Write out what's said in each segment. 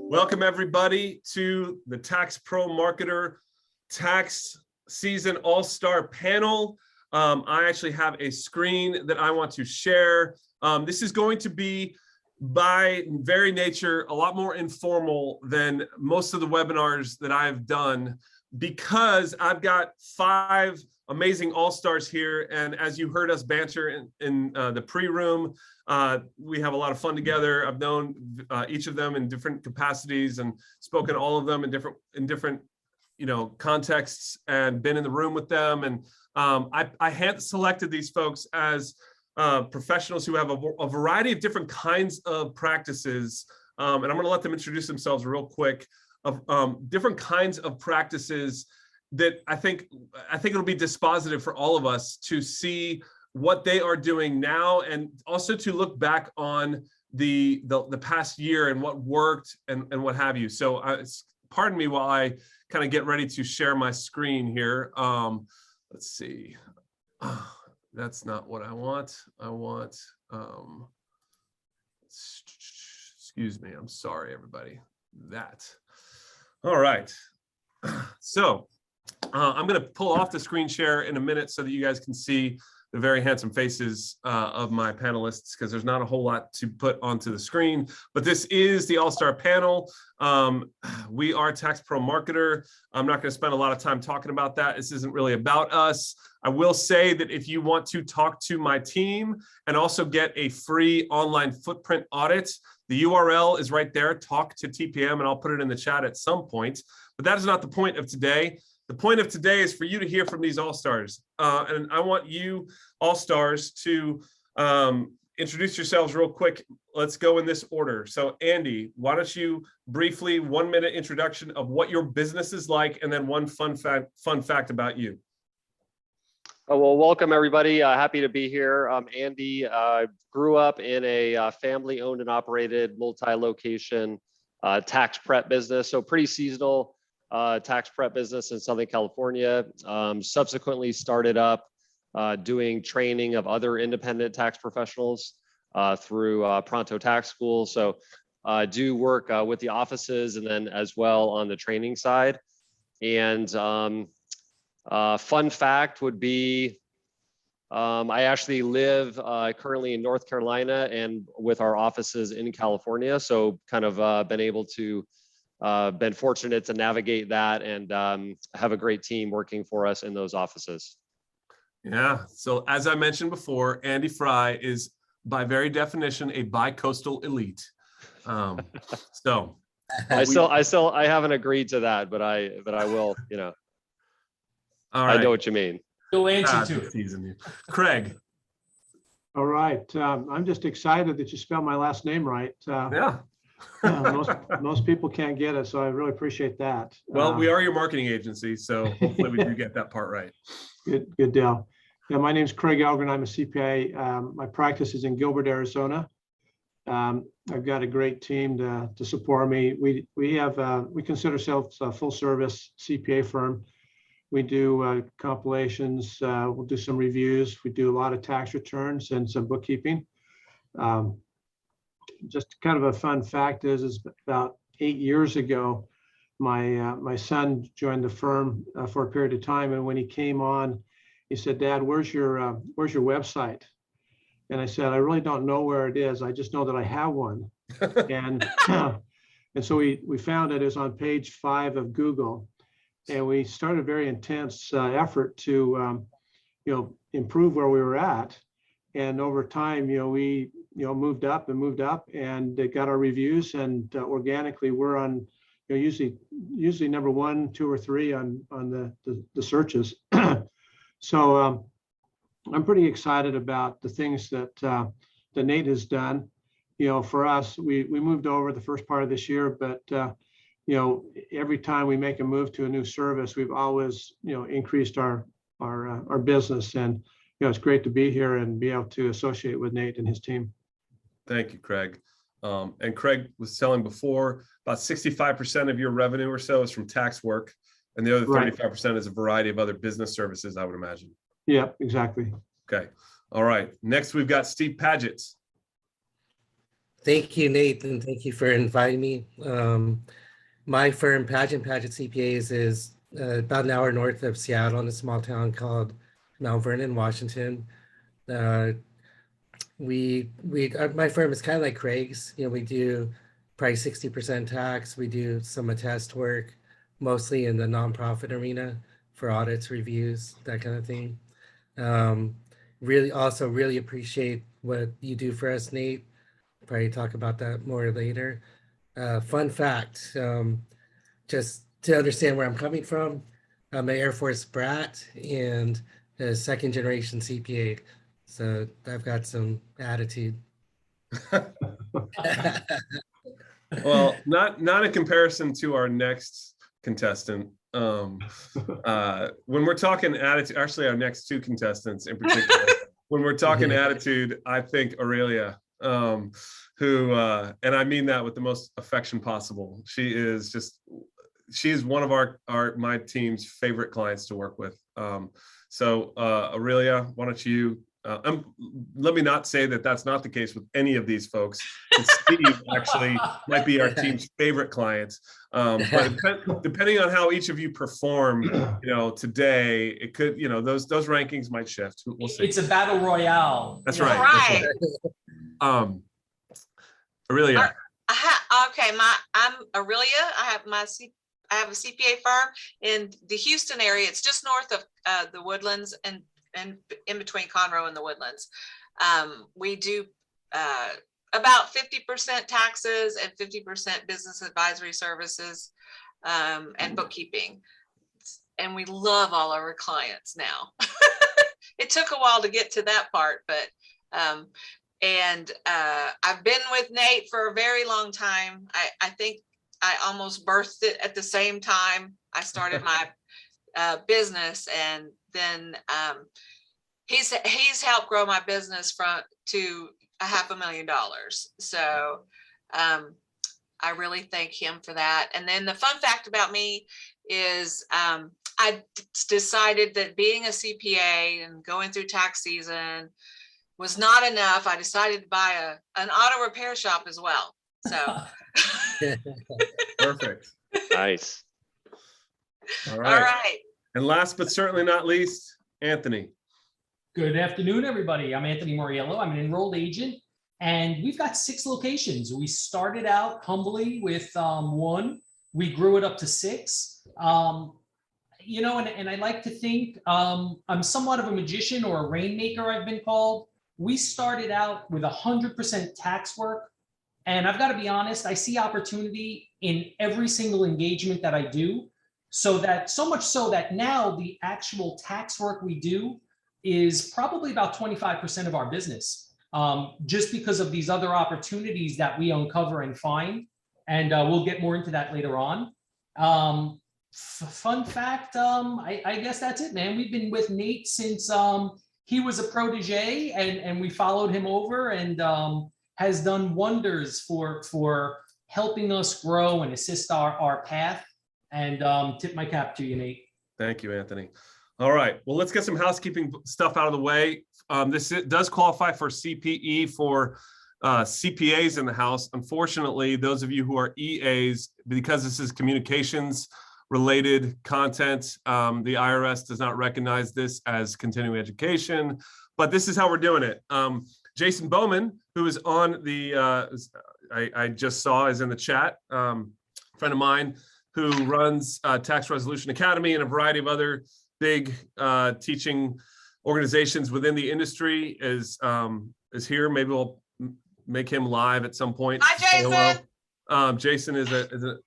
Welcome everybody to the Tax Pro Marketer Tax Season All-Star Panel. I actually have a screen that I want to share. This is going to be, by very nature, a lot more informal than most of the webinars that I've done, because I've got 5 amazing all-stars here. And as you heard us banter in the pre-room, we have a lot of fun together. I've known each of them in different capacities and spoken to all of them in different contexts, and been in the room with them. And I hand selected these folks as professionals who have a variety of different kinds of practices. And I'm going to let them introduce themselves real quick, of different kinds of practices that I think it'll be dispositive for all of us to see what they are doing now, and also to look back on the past year and what worked and what have you. So pardon me while I kind of get ready to share my screen here. Let's see. That's not what I want. I want, excuse me, I'm sorry, everybody. All right. So I'm going to pull off the screen share in a minute so that you guys can see the very handsome faces of my panelists, because there's not a whole lot to put onto the screen. But this is the All-Star Panel. We are Tax Pro Marketer. I'm not going to spend a lot of time talking about that. This isn't really about us. I will say that if you want to talk to my team and also get a free online footprint audit, the URL is right there, Talk to TPM, and I'll put it in the chat at some point. But that is not the point of today. The point of today is for you to hear from these all-stars. And I want you all-stars to introduce yourselves real quick. Let's go in this order. So Andy, why don't you briefly, 1-minute introduction of what your business is like, and then one fun fact about you. Well, welcome everybody. Happy to be here. I'm Andy. Grew up in a family-owned and operated multi-location tax prep business, so pretty seasonal tax prep business in Southern California. Subsequently started up doing training of other independent tax professionals through Pronto Tax School. So do work with the offices, and then as well on the training side. And fun fact would be, I actually live currently in North Carolina and with our offices in California. So kind of been fortunate to navigate that and have a great team working for us in those offices. Yeah, so as I mentioned before, Andy Fry is by very definition a bi-coastal elite. So I haven't agreed to that, but I will, all right. I know what you mean. You'll answer to it. Craig. All right. I'm just excited that you spelled my last name right. Yeah. Most people can't get it, so I really appreciate that. Well, we are your marketing agency, so hopefully we do get that part right. Good deal. Yeah, my name is Craig Elgren. I'm a CPA. My practice is in Gilbert, Arizona. I've got a great team to support me. We consider ourselves a full service CPA firm. We do compilations. We'll do some reviews. We do a lot of tax returns and some bookkeeping. Just kind of a fun fact is about 8 years ago, my son joined the firm for a period of time, and when he came on, he said, "Dad, where's your website?" And I said, "I really don't know where it is. I just know that I have one." and so we found it is on page 5 of Google, and we started a very intense effort to improve where we were at. And over time, we moved up and got our reviews, and organically we're on usually number 1, 2, or 3 on the searches. So I'm pretty excited about the things that Nate has done. For us, we moved over the first part of this year, but every time we make a move to a new service, we've always increased our business, and it's great to be here and be able to associate with Nate and his team. Thank you, Craig. And Craig was telling before, about 65% of your revenue or so is from tax work, and the other 35% is a variety of other business services, I would imagine. Yeah, exactly. Okay. All right. Next, we've got Steve Padgetts. Thank you, Nate, and thank you for inviting me. My firm, Padgetts CPAs, is about an hour north of Seattle in a small town called Mount Vernon, Washington. Uh, my firm is kind of like Craig's. We do probably 60% tax. We do some attest work, mostly in the nonprofit arena for audits, reviews, that kind of thing. Really appreciate what you do for us, Nate. Probably talk about that more later. Fun fact, just to understand where I'm coming from, I'm an Air Force brat and a second generation CPA. So I've got some attitude. Well, not in comparison to our next contestant. When we're talking attitude, actually our next two contestants in particular, when we're talking attitude, I think Aurelia, who, and I mean that with the most affection possible. She is one of my team's favorite clients to work with. So Aurelia, why don't you, let me not say that that's not the case with any of these folks. Steve actually might be our team's favorite client. But depending on how each of you perform, today, it could, those rankings might shift. We'll see. It's a battle royale. That's right. Right. That's right. Aurelia. Okay, I'm Aurelia. I have a CPA firm in the Houston area. It's just north of the Woodlands and in between Conroe and the Woodlands. We do about 50% taxes and 50% business advisory services and bookkeeping. And we love all our clients now. It took a while to get to that part, but I've been with Nate for a very long time. I think I almost birthed it at the same time I started my business, and then he's helped grow my business to $500,000. So I really thank him for that. And then the fun fact about me is I decided that being a CPA and going through tax season was not enough. I decided to buy an auto repair shop as well. So Perfect. Nice. All all right. And last but certainly not least, Anthony. Good afternoon, everybody. I'm Anthony Mariello. I'm an enrolled agent, and we've got 6 locations. We started out humbly with 1. We grew it up to 6. And I like to think I'm somewhat of a magician or a rainmaker, I've been called. We started out with 100% tax work. And I've got to be honest, I see opportunity in every single engagement that I do. So much so that now the actual tax work we do is probably about 25% of our business, just because of these other opportunities that we uncover and find. And we'll get more into that later on. Fun fact, I guess that's it, man. We've been with Nate since he was a protege, and we followed him over, and has done wonders for helping us grow and assist our path. And tip my cap to you, Nate. Thank you, Anthony. All right, well, let's get some housekeeping stuff out of the way. This does qualify for CPE for CPAs in the house. Unfortunately, those of you who are EAs, because this is communications related content, the IRS does not recognize this as continuing education, but this is how we're doing it. Jason Bowman, who is on the, I just saw is in the chat, friend of mine who runs Tax Resolution Academy and a variety of other big teaching organizations within the industry is here. Maybe we'll make him live at some point. Hi, Jason. Jason is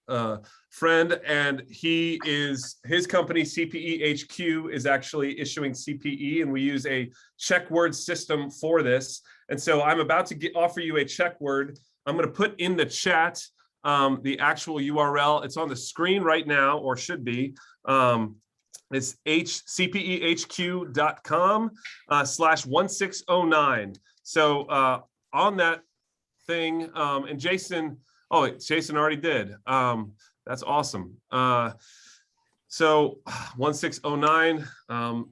a friend, and his company CPE HQ is actually issuing CPE, and we use a check word system for this. And so I'm about to offer you a check word. I'm going to put in the chat the actual URL. It's on the screen right now, or should be. It's cpehq.com/1609. So on that thing, and Jason already did. That's awesome. So 1609,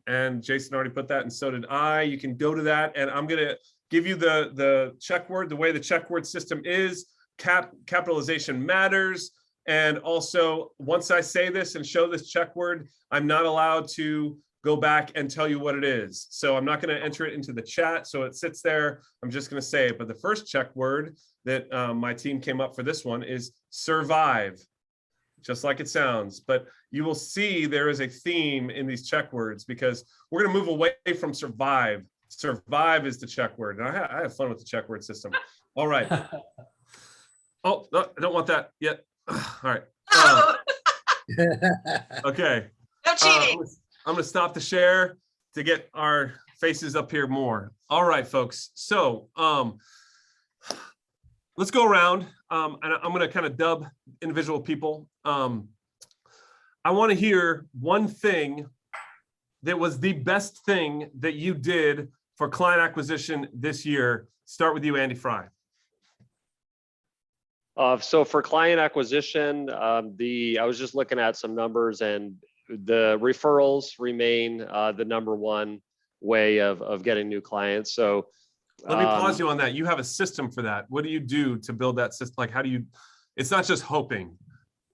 and Jason already put that, and so did I. You can go to that, and I'm gonna give you the check word, the way the check word system is. Capitalization matters. And also, once I say this and show this check word, I'm not allowed to go back and tell you what it is. So I'm not going to enter it into the chat. So it sits there. I'm just going to say it. But the first check word that my team came up for this one is survive, just like it sounds. But you will see there is a theme in these check words because we're going to move away from survive. Survive is the check word. And I have fun with the check word system. All right. Oh, no, I don't want that yet. All right. Okay. No cheating. I'm going to stop the share to get our faces up here more. All right, folks. So let's go around and I'm going to kind of dub individual people. I want to hear one thing that was the best thing that you did for client acquisition this year. Start with you, Andy Fry. So for client acquisition, I was just looking at some numbers, and the referrals remain the number one way of getting new clients. So let me pause you on that. You have a system for that. What do you do to build that system? Like, how do you? It's not just hoping,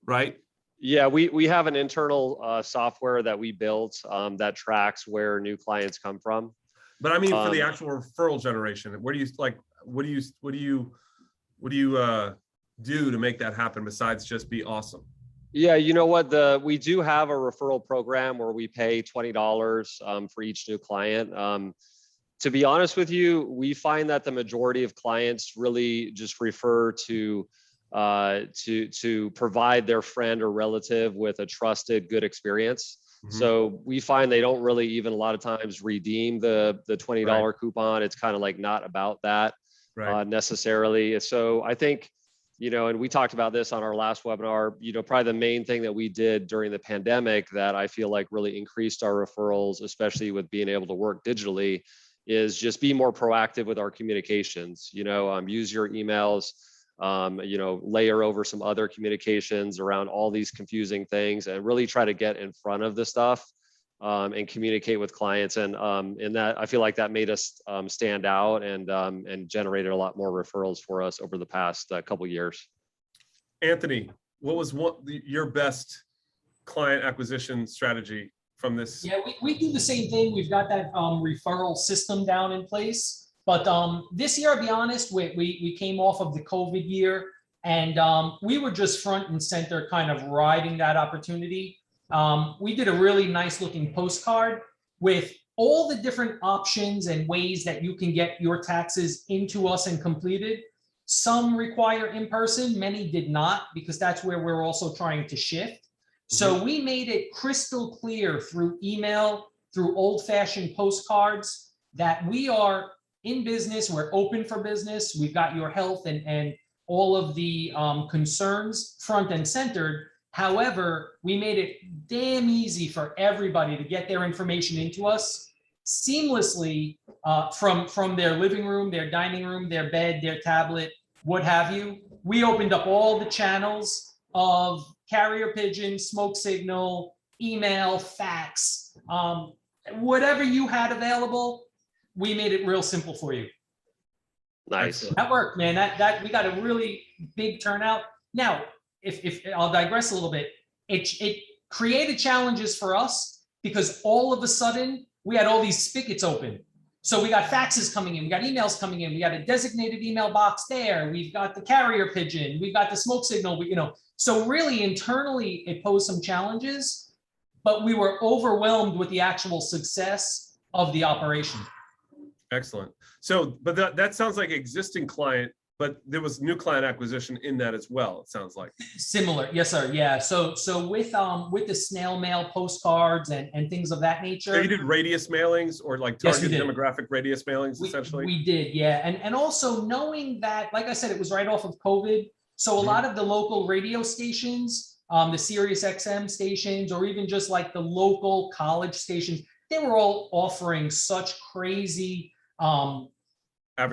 right? Yeah, we have an internal software that we built that tracks where new clients come from. But I mean, for the actual referral generation, where do you like? What do you do to make that happen besides just be awesome? Yeah, you know what? We do have a referral program where we pay $20 for each new client. To be honest with you, we find that the majority of clients really just refer to provide their friend or relative with a trusted, good experience. Mm-hmm. So we find they don't really even a lot of times redeem the $20 coupon. It's kind of like not about that necessarily. So I think, and we talked about this on our last webinar, probably the main thing that we did during the pandemic that I feel like really increased our referrals, especially with being able to work digitally, is just be more proactive with our communications. Use your emails, layer over some other communications around all these confusing things and really try to get in front of the stuff and communicate with clients. And that I feel like that made us stand out and generated a lot more referrals for us over the past couple years. Anthony, what was your best client acquisition strategy from this? Yeah, we do the same thing. We've got that referral system down in place. But this year, I'll be honest, we came off of the COVID year and we were just front and center kind of riding that opportunity. We did a really nice looking postcard with all the different options and ways that you can get your taxes into us and completed. Some require in person, many did not, because that's where we're also trying to shift. So we made it crystal clear through email, through old-fashioned postcards that we are in business, we're open for business, we've got your health and all of the concerns front and centered. However, we made it damn easy for everybody to get their information into us seamlessly from their living room, their dining room, their bed, their tablet, what have you. We opened up all the channels of carrier pigeon, smoke signal, email, fax, whatever you had available, we made it real simple for you. Nice. That worked, man. That we got a really big turnout. Now, if I'll digress a little bit, it created challenges for us because all of a sudden we had all these spigots open. So we got faxes coming in, we got emails coming in, we got a designated email box there, we've got the carrier pigeon, we've got the smoke signal, so really internally it posed some challenges, but we were overwhelmed with the actual success of the operation. Excellent. So, but that sounds like existing client, but there was new client acquisition in that as well, it sounds like. Similar, yes, sir. Yeah. So with the snail mail postcards and things of that nature. So you did radius mailings or like target demographic radius mailings, essentially? We did, yeah. And also knowing that, like I said, it was right off of COVID. So a lot of the local radio stations, the Sirius XM stations, or even just like the local college stations, they were all offering such crazy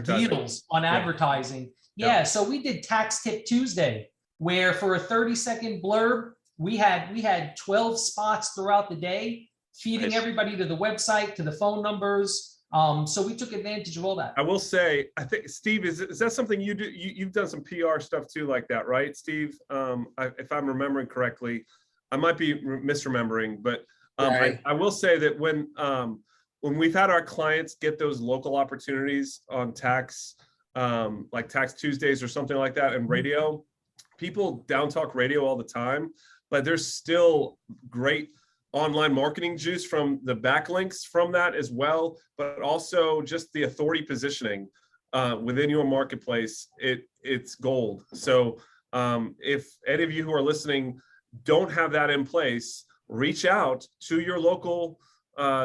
deals on advertising. Yeah, so we did Tax Tip Tuesday, where for a 30-second blurb, we had 12 spots throughout the day, feeding everybody to the website, to the phone numbers, So we took advantage of all that. I will say, I think, Steve, is that something you do? You've done some PR stuff too, like that, right, Steve? If I'm remembering correctly, I might be misremembering, but Right. I will say that when we've had our clients get those local opportunities on tax, like Tax Tuesdays or something like that, and radio, people down talk radio all the time, but there's still great online marketing juice from the backlinks from that as well, but also just the authority positioning within your marketplace. It's gold. So if any of you who are listening don't have that in place, reach out to your local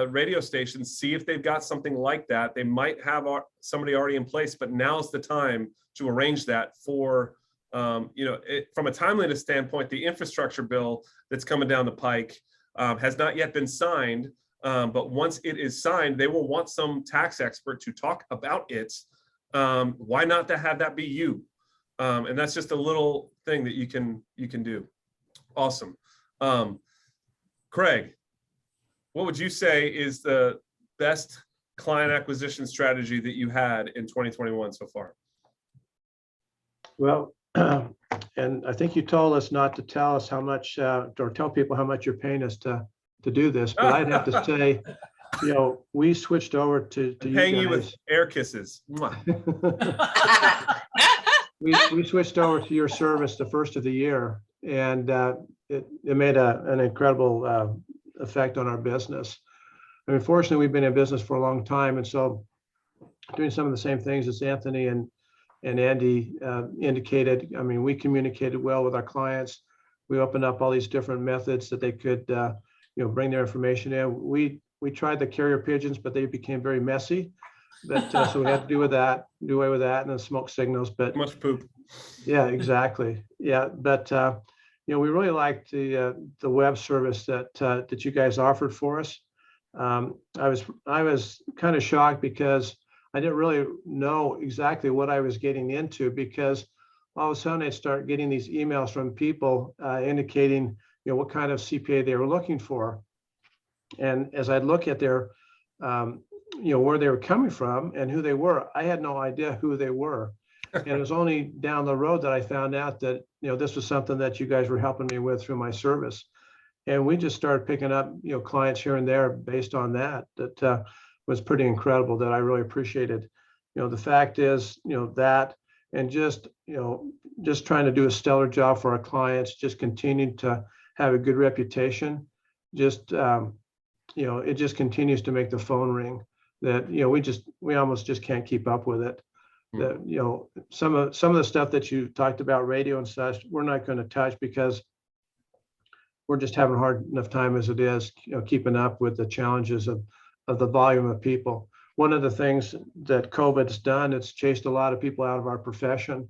radio stations, see if they've got something like that. They might have somebody already in place, but now's the time to arrange that for, from a timeliness standpoint, the infrastructure bill that's coming down the pike has not yet been signed, but once it is signed, they will want some tax expert to talk about it. Why not to have that be you? And that's just a little thing that you can do. Awesome. Craig, what would you say is the best client acquisition strategy that you had in 2021 so far? Well, and I think you told us not to tell us how much, or tell people how much you're paying us to do this, but I'd have to say, we switched over to you Paying guys. you with air kisses. Mwah. we switched over to your service the first of the year, and it made an incredible effect on our business. I mean, fortunately, we've been in business for a long time, and so doing some of the same things as Anthony and Andy indicated. I mean, we communicated well with our clients. We opened up all these different methods that they could, bring their information in. We tried the carrier pigeons, but they became very messy. But so we had to do away with that, and the smoke signals. But Much poop. yeah, exactly. Yeah, but we really liked the web service that you guys offered for us. I was kind of shocked because I didn't really know exactly what I was getting into, because all of a sudden I'd start getting these emails from people indicating, what kind of CPA they were looking for. And as I'd look at their, where they were coming from and who they were, I had no idea who they were. And it was only down the road that I found out that, this was something that you guys were helping me with through my service. And we just started picking up, clients here and there based on that. That was pretty incredible, that I really appreciated. The fact is, that, and just trying to do a stellar job for our clients, just continuing to have a good reputation. Just, it just continues to make the phone ring that, we almost just can't keep up with it. That, some of the stuff that you talked about, radio and such, we're not going to touch, because we're just having a hard enough time as it is, keeping up with the challenges of the volume of people. One of the things that COVID's done, it's chased a lot of people out of our profession.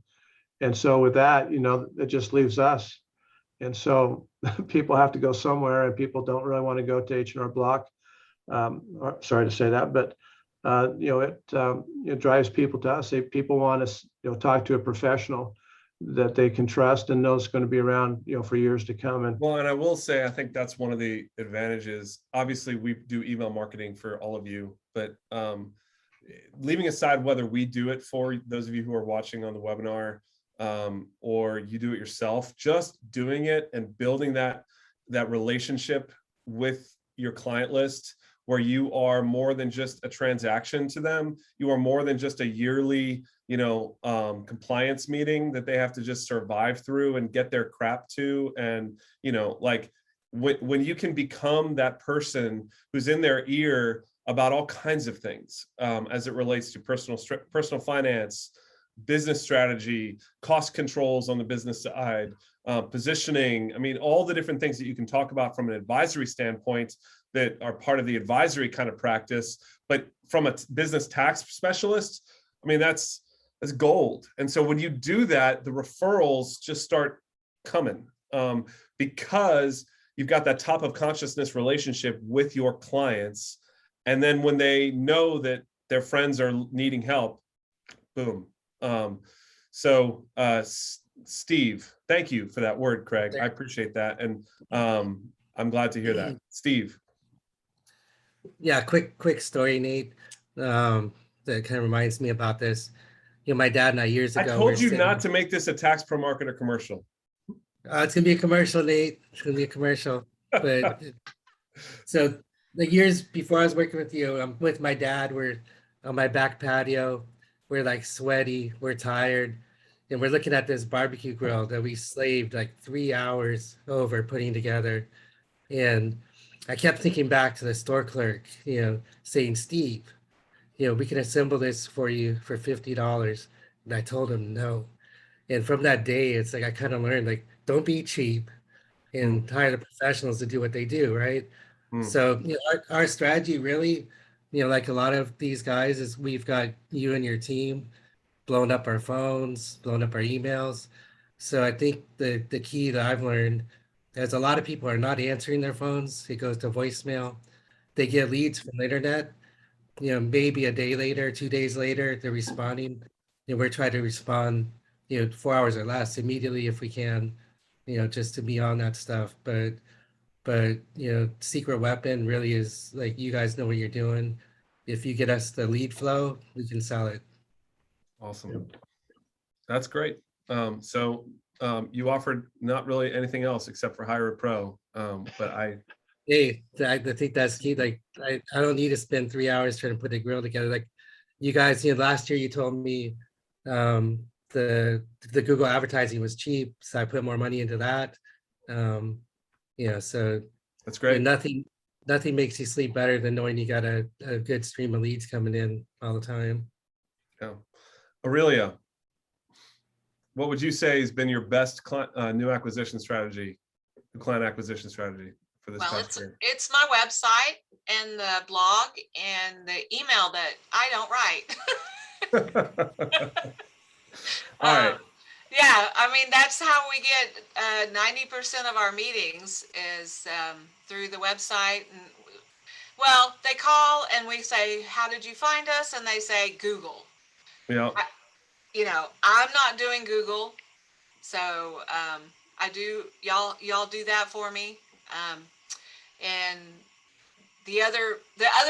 And so with that, it just leaves us. And so people have to go somewhere, and people don't really want to go to H&R Block. Sorry to say that, but it drives people to us. People want to talk to a professional that they can trust and knows going to be around, for years to come. And I will say, I think that's one of the advantages. Obviously, we do email marketing for all of you, but leaving aside whether we do it for those of you who are watching on the webinar, or you do it yourself, just doing it and building that relationship with your client list, where you are more than just a transaction to them. You are more than just a yearly, compliance meeting that they have to just survive through and get their crap to. And, when you can become that person who's in their ear about all kinds of things, as it relates to personal finance, business strategy, cost controls on the business side, positioning. I mean, all the different things that you can talk about from an advisory standpoint that are part of the advisory kind of practice, but from a business tax specialist, I mean, that's gold. And so when you do that, the referrals just start coming, because you've got that top of consciousness relationship with your clients. And then when they know that their friends are needing help, boom. Steve, thank you for that word, Craig. I appreciate that. And I'm glad to hear that. Steve. Yeah, quick story, Nate. that kind of reminds me about this. My dad and I years I ago. told you not to make this a Tax Pro Marketer commercial. It's gonna be a commercial, Nate. It's gonna be a commercial. But so the years before I was working with you, I'm with my dad. We're on my back patio. We're like sweaty. We're tired, and we're looking at this barbecue grill that we slaved like 3 hours over putting together. And I kept thinking back to the store clerk, saying, Steve, we can assemble this for you for $50. And I told him no. And from that day, it's like I kind of learned, like, don't be cheap and hire the professionals to do what they do, right? So our strategy really, like a lot of these guys, is we've got you and your team blowing up our phones, blowing up our emails. So I think the key that I've learned is a lot of people are not answering their phones. It goes to voicemail. They get leads from the internet. Maybe a day later, 2 days later, they're responding. We're trying to respond, 4 hours or less immediately if we can, just to be on that stuff. But secret weapon really is like, you guys know what you're doing. If you get us the lead flow, we can sell it. Awesome. That's great. So you offered not really anything else except for hire a pro. But Hey, I think that's key. Like, I don't need to spend 3 hours trying to put a grill together. Like, you guys, last year you told me the Google advertising was cheap, so I put more money into that. So that's great. Nothing makes you sleep better than knowing you got a good stream of leads coming in all the time. Yeah. Aurelia, what would you say has been your best new acquisition strategy, client acquisition strategy for this past year? It's my website and the blog and the email that I don't write. All right. Yeah, I mean, that's how we get 90% of our meetings is through the website. And well, they call and we say, how did you find us? And they say, Google. Yeah. I'm not doing Google. So I do, y'all do that for me. And the other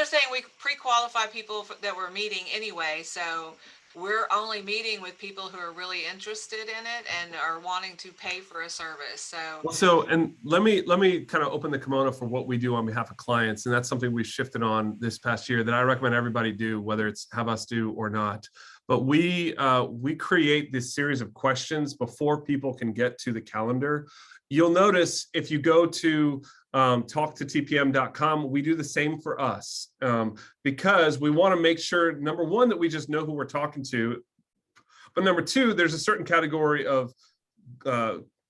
thing, we pre-qualify people that we're meeting anyway. So we're only meeting with people who are really interested in it and are wanting to pay for a service. And let me kind of open the kimono for what we do on behalf of clients. And that's something we've shifted on this past year that I recommend everybody do, whether it's have us do or not. But we create this series of questions before people can get to the calendar. You'll notice if you go to talktotpm.com, we do the same for us because we want to make sure, number one, that we just know who we're talking to. But number two, there's a certain category of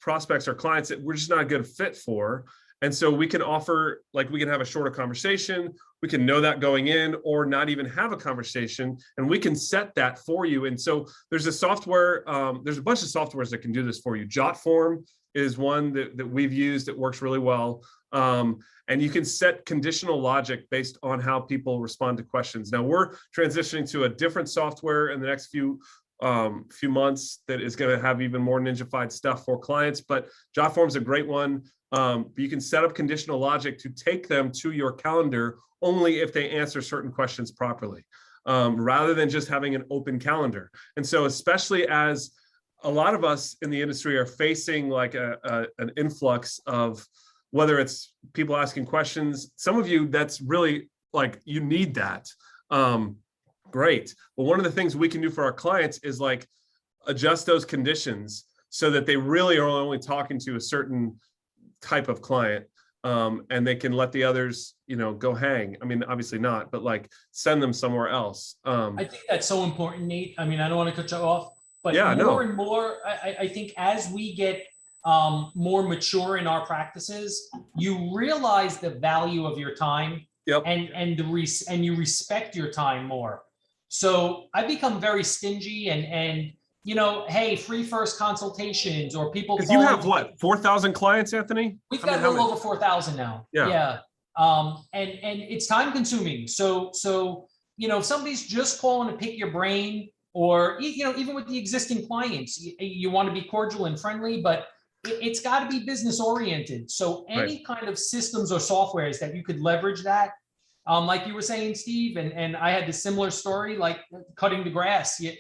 prospects or clients that we're just not a good fit for. And so we can offer, like, we can have a shorter conversation. We can know that going in or not even have a conversation, and we can set that for you. And so there's a software, there's a bunch of softwares that can do this for you. JotForm is one that we've used that works really well. And you can set conditional logic based on how people respond to questions. Now we're transitioning to a different software in the next few months that is going to have even more ninja-fied stuff for clients, but JotForm is a great one. You can set up conditional logic to take them to your calendar only if they answer certain questions properly, rather than just having an open calendar. And so especially as a lot of us in the industry are facing like an influx of, whether it's people asking questions, some of you, that's really like, you need that. Great. But one of the things we can do for our clients is like adjust those conditions so that they really are only talking to a certain type of client, and they can let the others, go hang. I mean, obviously not, but like send them somewhere else. I think that's so important, Nate. I mean, I don't want to cut you off, but yeah, more and more, I think as we get more mature in our practices, you realize the value of your time. Yep. And you respect your time more. So I become very stingy and hey, free first consultations or people. Because you have what, 4,000 clients, Anthony? We've got a little over 4,000 now. Yeah. And it's time consuming. So if somebody's just calling to pick your brain, or even with the existing clients, you want to be cordial and friendly, but it's got to be business oriented. So any kind of systems or softwares that you could leverage that, like you were saying, Steve, and I had the similar story, like cutting the grass, hey,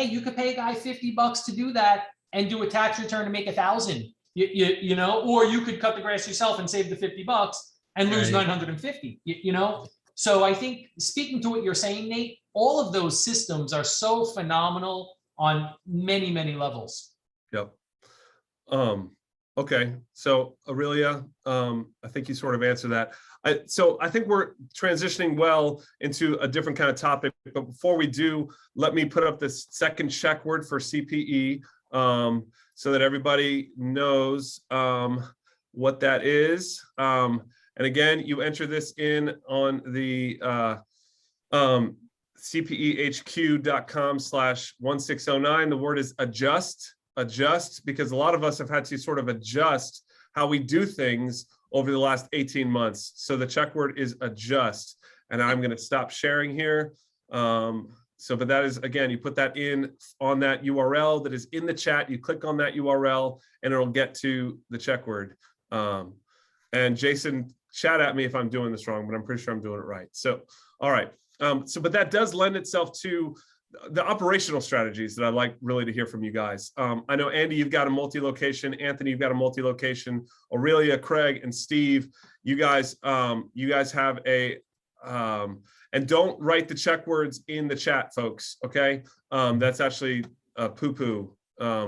you could pay a guy $50 to do that and do a tax return to make 1,000, or you could cut the grass yourself and save the $50 and lose 950, So I think, speaking to what you're saying, Nate, all of those systems are so phenomenal on many, many levels. Yep. Okay. So Aurelia, I think you sort of answered that. So I think we're transitioning well into a different kind of topic, but before we do, let me put up this second check word for CPE, so that everybody knows what that is. And again, you enter this in on the cpehq.com/1609. The word is adjust, because a lot of us have had to sort of adjust how we do things over the last 18 months. So the check word is adjust, and I'm going to stop sharing here. But that is, again, you put that in on that URL that is in the chat. You click on that URL and it'll get to the check word. And Jason, chat at me if I'm doing this wrong, but I'm pretty sure I'm doing it right. So, all right. But that does lend itself to the operational strategies that I'd like really to hear from you guys. I know, Andy, you've got a multi-location. Anthony, you've got a multi-location. Aurelia, Craig, and Steve, you guys have a, and don't write the check words in the chat, folks, okay? That's actually poo-poo.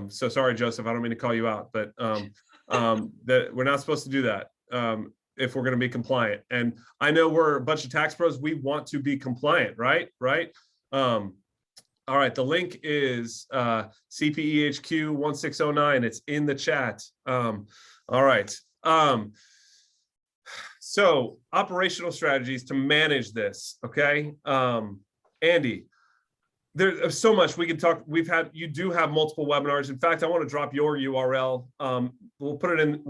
So sorry, Joseph, I don't mean to call you out, but that we're not supposed to do that if we're gonna be compliant. And I know we're a bunch of tax pros, we want to be compliant, right? All right, the link is CPEHQ1609. It's in the chat. All right. So operational strategies to manage this, okay? Andy, there's so much we can talk. You do have multiple webinars. In fact, I want to drop your URL. We'll put it in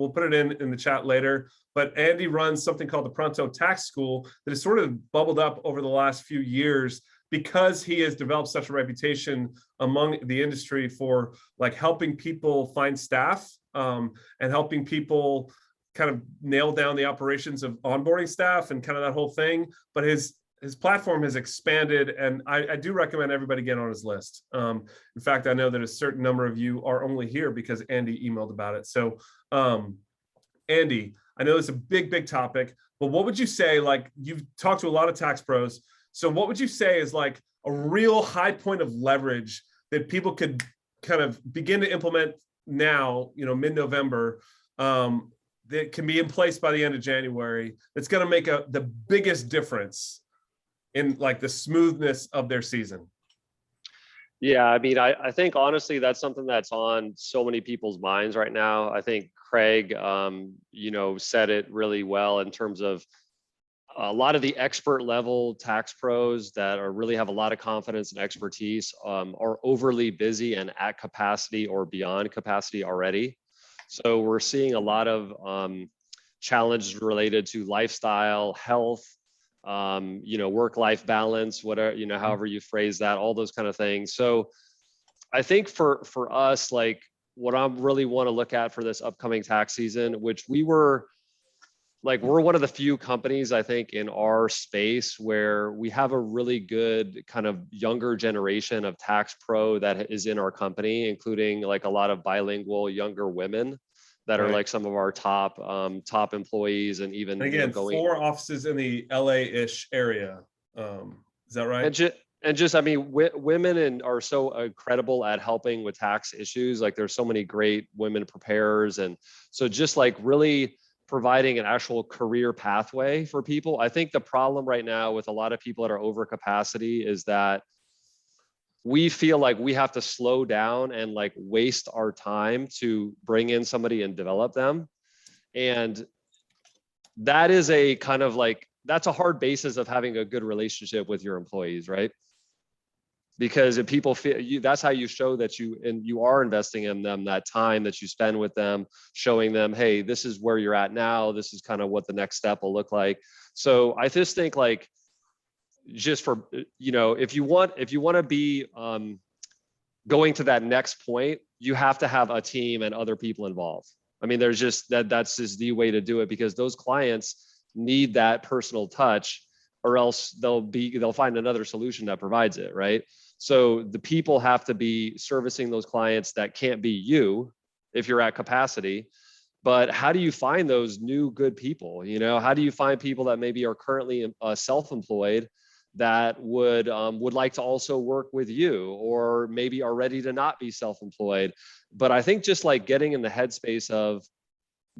the chat later. But Andy runs something called the Pronto Tax School that has sort of bubbled up over the last few years, because he has developed such a reputation among the industry for like helping people find staff and helping people kind of nail down the operations of onboarding staff and kind of that whole thing. But his platform has expanded, and I do recommend everybody get on his list. In fact, I know that a certain number of you are only here because Andy emailed about it. So Andy, I know it's a big topic, but what would you say, like you've talked to a lot of tax pros, so what would you say is like a real high point of leverage that people could kind of begin to implement now, mid-November, that can be in place by the end of January, that's going to make the biggest difference in like the smoothness of their season? Yeah, I mean, I think honestly, that's something that's on so many people's minds right now. I think Craig, said it really well in terms of a lot of the expert level tax pros that really have a lot of confidence and expertise are overly busy and at capacity or beyond capacity already. So we're seeing a lot of challenges related to lifestyle, health, work-life balance, whatever, however you phrase that, all those kind of things. So I think for us, like what I really want to look at for this upcoming tax season, which we're one of the few companies, I think, in our space where we have a really good kind of younger generation of tax pro that is in our company, including like a lot of bilingual younger women that are like some of our top employees, and even again, 4 offices in the LA-ish area. Is that right? And just, I mean, women are so incredible at helping with tax issues. Like there's so many great women preparers, and so just like really providing an actual career pathway for people. I think the problem right now with a lot of people that are over capacity is that we feel like we have to slow down and like waste our time to bring in somebody and develop them. And that is a kind of like, that's a hard basis of having a good relationship with your employees, right? Because if people feel you, that's how you show that you are investing in them, that time that you spend with them, showing them, hey, this is where you're at now. This is kind of what the next step will look like. So I just think like, just for, if you want to be going to that next point, you have to have a team and other people involved. I mean, there's just that's just the way to do it, because those clients, need that personal touch, or else they'll find another solution that provides it, right? So the people have to be servicing those clients that can't be you if you're at capacity. But how do you find those new good people? How do you find people that maybe are currently self-employed that would like to also work with you, or maybe are ready to not be self-employed? But I think just like getting in the headspace of,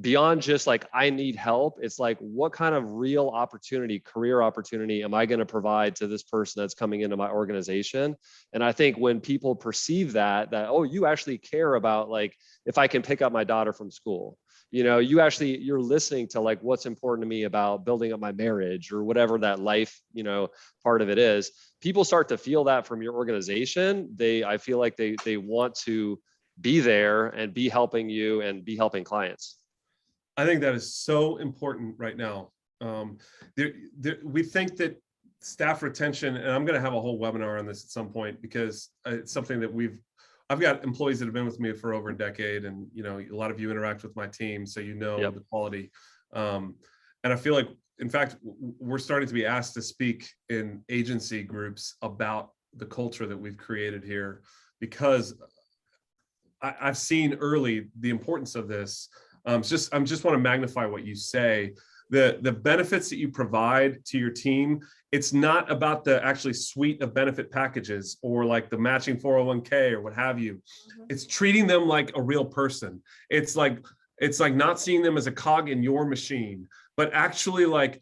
beyond just like, I need help, it's like, what kind of real opportunity, career opportunity am I going to provide to this person that's coming into my organization? And I think when people perceive that, oh, you actually care about, like, if I can pick up my daughter from school, you're listening to like what's important to me about building up my marriage, or whatever that life, part of it is. People start to feel that from your organization. I feel like they want to be there and be helping you and be helping clients. I think that is so important right now. We think that staff retention, and I'm going to have a whole webinar on this at some point, because it's something that I've got employees that have been with me for over a decade, and a lot of you interact with my team, so Yep. the quality. And I feel like, in fact, we're starting to be asked to speak in agency groups about the culture that we've created here, because I've seen early the importance of this. I just want to magnify what you say. The benefits that you provide to your team, it's not about the actually suite of benefit packages or like the matching 401k or what have you. It's treating them like a real person. It's like not seeing them as a cog in your machine, but actually like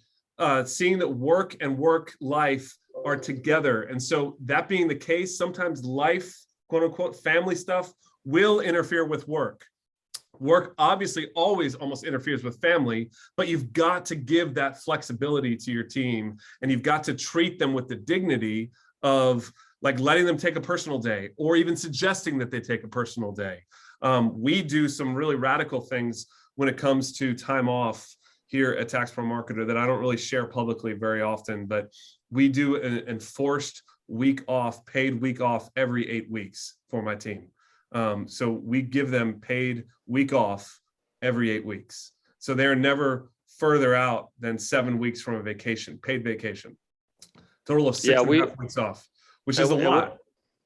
seeing that work and work life are together. And so that being the case, sometimes life, quote unquote, family stuff will interfere with work. Work obviously always almost interferes with family, but you've got to give that flexibility to your team, and you've got to treat them with the dignity of like letting them take a personal day, or even suggesting that they take a personal day. We do some really radical things when it comes to time off here at Tax Pro Marketer that I don't really share publicly very often, but we do an enforced paid week off every 8 weeks for my team. So we give them paid week off every 8 weeks. So they're never further out than 7 weeks from a vacation, paid vacation. Total of 6.5 weeks off, which is a lot.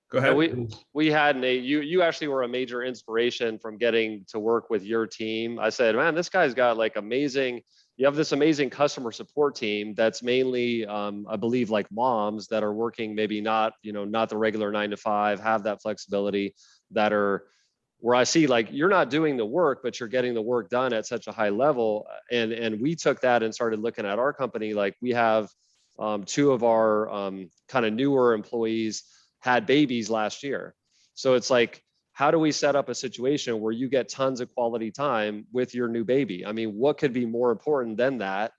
Go ahead. We had, Nate, you actually were a major inspiration from getting to work with your team. I said, man, this guy's got like you have this amazing customer support team that's mainly, I believe, like moms that are working maybe not the regular 9 to 5, have that flexibility, that are where I see like you're not doing the work, but you're getting the work done at such a high level. And we took that and started looking at our company. Like we have 2 of our kind of newer employees had babies last year. So it's like, how do we set up a situation where you get tons of quality time with your new baby? I mean, what could be more important than that?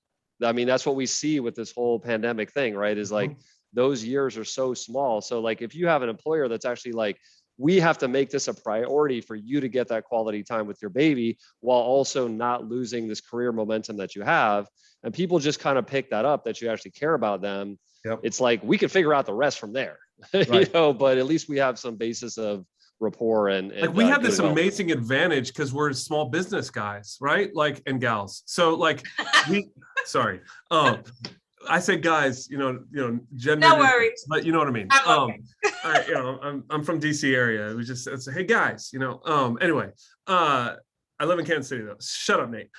I mean, that's what we see with this whole pandemic thing, right? Is like those years are so small. So like if you have an employer that's actually like, we have to make this a priority for you to get that quality time with your baby while also not losing this career momentum that you have. And people just kind of pick that up, that you actually care about them. Yep. It's like, we can figure out the rest from there, Right. But at least we have some basis of rapport and like we have this amazing advantage because we're small business guys, right? Like, and gals. So like sorry. I say guys, gender, No worries. but you know what I mean. Okay. I'm from DC area. It was just, it's, hey guys, anyway, I live in Kansas City though. Shut up, Nate.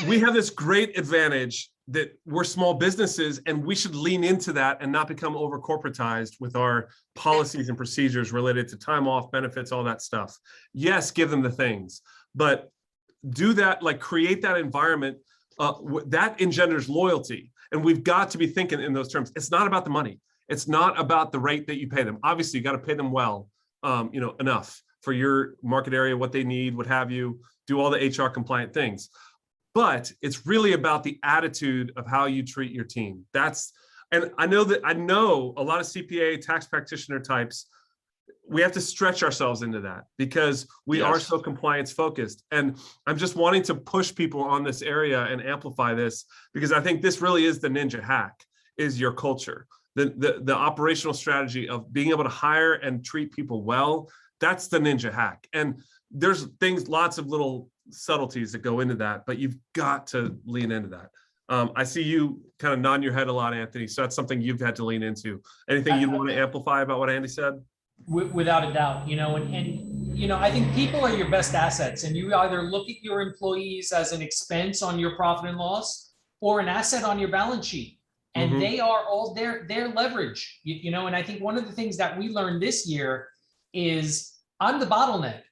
We have this great advantage that we're small businesses, and we should lean into that and not become over corporatized with our policies and procedures related to time off, benefits, all that stuff. Yes, give them the things, but do that, like create that environment that engenders loyalty. And we've got to be thinking in those terms. It's not about the money. It's not about the rate that you pay them. Obviously, you got to pay them well, enough for your market area, what they need, what have you, do all the HR compliant things. But it's really about the attitude of how you treat your team. And I know a lot of CPA tax practitioner types, we have to stretch ourselves into that because we are so compliance focused. And I'm just wanting to push people on this area and amplify this, because I think this really is the ninja hack, is your culture. The operational strategy of being able to hire and treat people well, that's the ninja hack. And there's lots of little subtleties that go into that, but you've got to lean into that. I see you kind of nodding your head a lot, Anthony. So that's something you've had to lean into. Anything you'd want to amplify about what Andy said? Without a doubt, and I think people are your best assets, and you either look at your employees as an expense on your profit and loss or an asset on your balance sheet. And Mhm. they are all their leverage, and I think one of the things that we learned this year is I'm the bottleneck.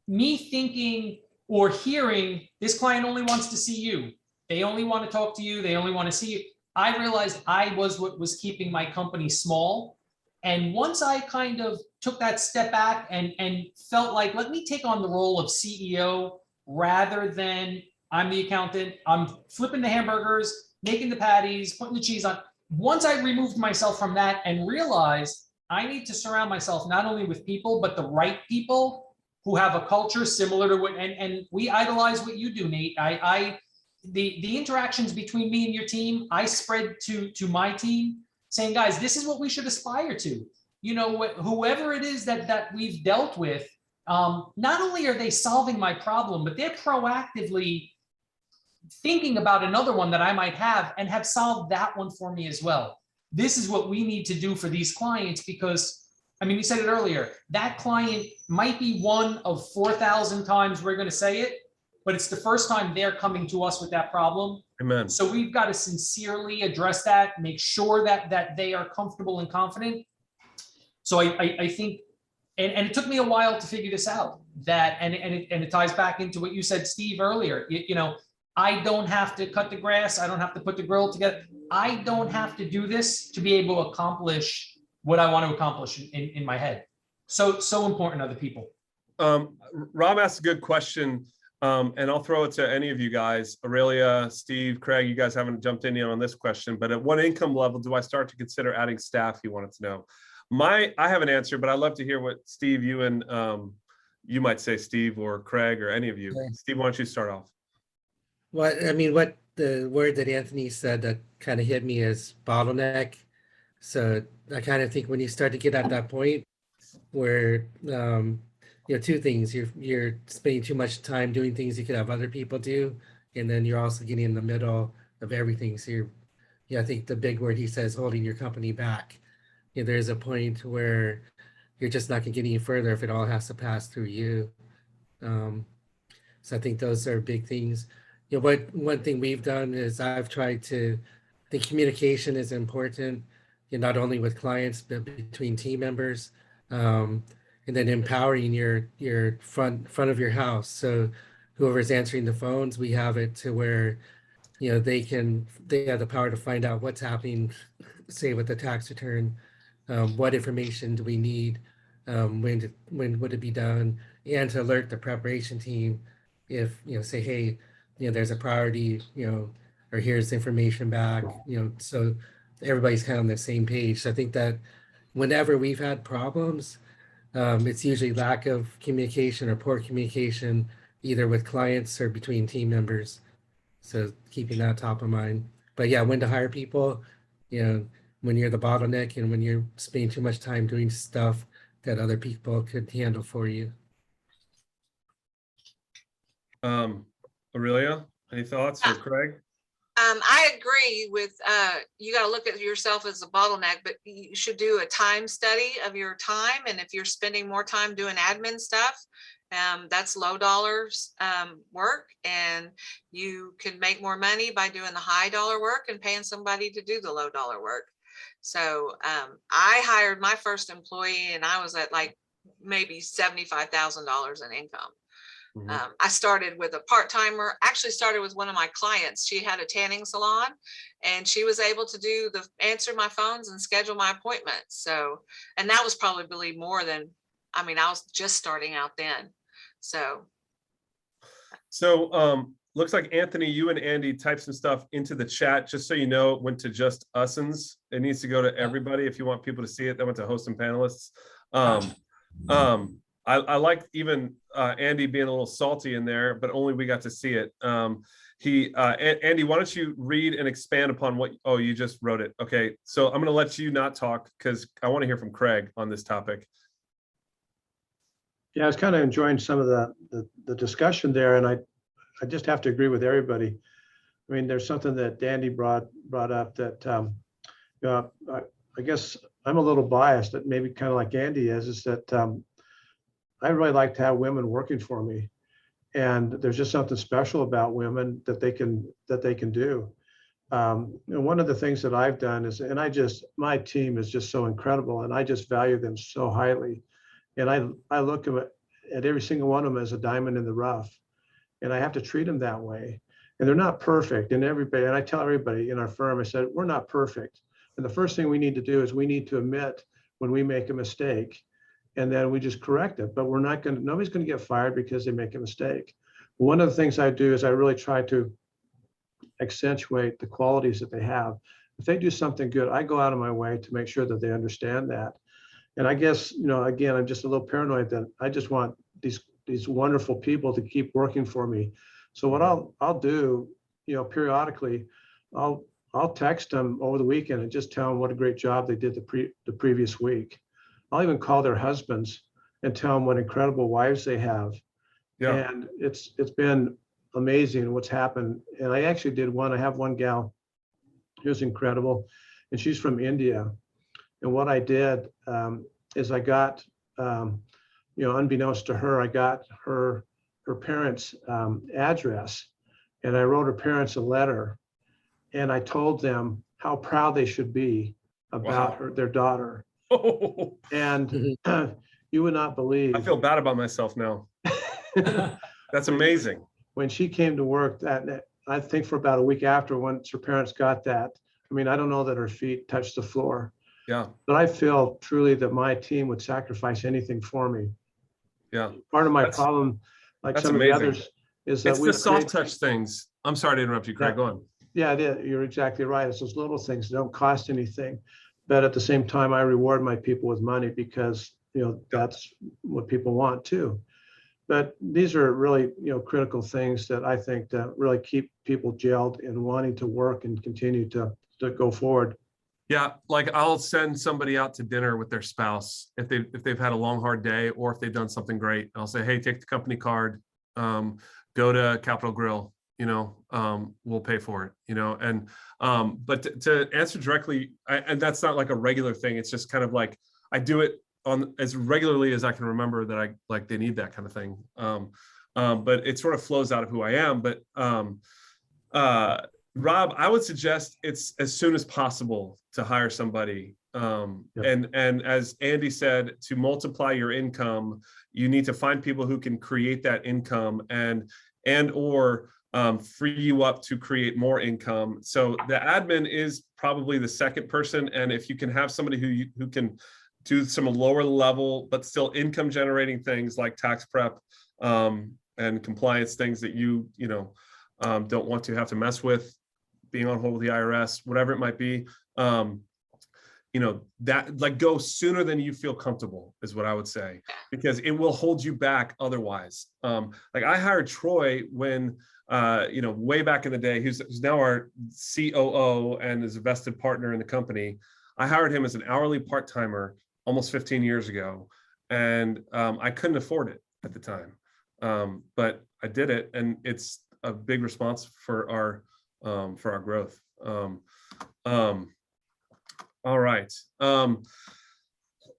Me thinking or hearing this client only wants to see you. They only want to talk to you. They only want to see you. I realized I was what was keeping my company small. And once I kind of took that step back and felt like, let me take on the role of CEO rather than I'm the accountant, I'm flipping the hamburgers, making the patties, putting the cheese on. Once I removed myself from that and realized I need to surround myself not only with people, but the right people who have a culture similar to what, and we idolize what you do, Nate. The interactions between me and your team, I spread to my team saying, guys, this is what we should aspire to. Whoever it is that we've dealt with, not only are they solving my problem, but they're proactively thinking about another one that I might have and have solved that one for me as well. This is what we need to do for these clients because, you said it earlier, that client might be one of 4,000 times we're going to say it, but it's the first time they're coming to us with that problem. Amen. So we've got to sincerely address that, make sure that they are comfortable and confident. So I think, and it took me a while to figure this out, and it ties back into what you said, Steve, earlier. I don't have to cut the grass. I don't have to put the grill together. I don't have to do this to be able to accomplish what I want to accomplish in my head. So important are the people. Rob asked a good question, and I'll throw it to any of you guys. Aurelia, Steve, Craig, you guys haven't jumped in yet on this question, but at what income level do I start to consider adding staff? He wanted to know. I have an answer, but I'd love to hear what Steve, you and you might say, Steve or Craig or any of you. Okay. Steve, why don't you start off? What the word that Anthony said that kind of hit me is bottleneck. So I kind of think when you start to get at that point where two things, you're spending too much time doing things you could have other people do, and then you're also getting in the middle of everything. So I think the big word he says, holding your company back. There's a point where you're just not gonna get any further if it all has to pass through you. So I think those are big things. One thing we've done is I've tried to think communication is important, not only with clients, but between team members, and then empowering your front of your house. So whoever's answering the phones, we have it to where, they have the power to find out what's happening, say with the tax return, what information do we need, when would it be done, and to alert the preparation team if, say, hey, there's a priority, or here's information back, so everybody's kind of on the same page. So I think that whenever we've had problems, it's usually lack of communication or poor communication, either with clients or between team members. So keeping that top of mind. But yeah, when to hire people, when you're the bottleneck and when you're spending too much time doing stuff that other people could handle for you. Aurelia, any thoughts, or Craig? I agree with, you got to look at yourself as a bottleneck, but you should do a time study of your time. And if you're spending more time doing admin stuff, that's low dollars work, and you can make more money by doing the high dollar work and paying somebody to do the low dollar work. So I hired my first employee and I was at like maybe $75,000 in income. I started with a part-timer, actually started with one of my clients. She had a tanning salon and she was able to answer my phones and schedule my appointments. So, and that was probably more than, I was just starting out then. So looks like Anthony, you and Andy typed some stuff into the chat, just so you know, it went to just usins. It needs to go to everybody if you want people to see it. That went to hosts and panelists. I like even Andy being a little salty in there, but only we got to see it. Andy, why don't you read and expand upon what, you just wrote it. Okay, so I'm gonna let you not talk because I want to hear from Craig on this topic. Yeah, I was kind of enjoying some of the discussion there, and I just have to agree with everybody. I mean, there's something that Dandy brought up that I guess I'm a little biased, that maybe kind of like Andy is that I really like to have women working for me, and there's just something special about women that they can do. And one of the things that I've done is, and my team is just so incredible, and I just value them so highly. And I look at every single one of them as a diamond in the rough, and I have to treat them that way. And they're not perfect. And I tell everybody in our firm, I said, we're not perfect. And the first thing we need to do is we need to admit when we make a mistake, and then we just correct it. But nobody's going to get fired because they make a mistake. One of the things I do is I really try to accentuate the qualities that they have. If they do something good, I go out of my way to make sure that they understand that. And I guess, again, I'm just a little paranoid that I just want these wonderful people to keep working for me. So what I'll do, periodically, I'll text them over the weekend and just tell them what a great job they did the previous week. I'll even call their husbands and tell them what incredible wives they have. Yeah. And it's been amazing what's happened. And I actually did one. I have one gal who's incredible, and she's from India. And what I did is I got, unbeknownst to her, I got her parents' address, and I wrote her parents a letter, and I told them how proud they should be about their daughter. Oh, And you would not believe. I feel bad about myself now. That's amazing. When she came to work I think for about a week after, once her parents got that, I mean, I don't know that her feet touched the floor. Yeah. But I feel truly that my team would sacrifice anything for me. Yeah. Part of my problem, like that's some amazing. of the others, is that It's the soft touch things. I'm sorry to interrupt you, Craig. Go on. Yeah, it is. You're exactly right. It's those little things that don't cost anything. But at the same time, I reward my people with money because, that's what people want too. But these are really, critical things that I think that really keep people gelled and wanting to work and continue to go forward. Yeah, like I'll send somebody out to dinner with their spouse if they've had a long, hard day, or if they've done something great. I'll say, hey, take the company card, go to Capitol Grill, we'll pay for it, and but to answer directly, and that's not like a regular thing. It's just kind of like I do it on as regularly as I can remember that they need that kind of thing. But it sort of flows out of who I am. But Rob, I would suggest it's as soon as possible to hire somebody. And as Andy said, to multiply your income, you need to find people who can create that income and or free you up to create more income. So the admin is probably the second person. And if you can have somebody who can do some lower level, but still income generating things like tax prep and compliance things that you don't want to have to mess with, being on hold with the IRS, whatever it might be, that like go sooner than you feel comfortable is what I would say, because it will hold you back otherwise. Like I hired Troy when, way back in the day, who's now our COO and is a vested partner in the company. I hired him as an hourly part-timer almost 15 years ago. And I couldn't afford it at the time. But I did it, and it's a big response for our growth. All right.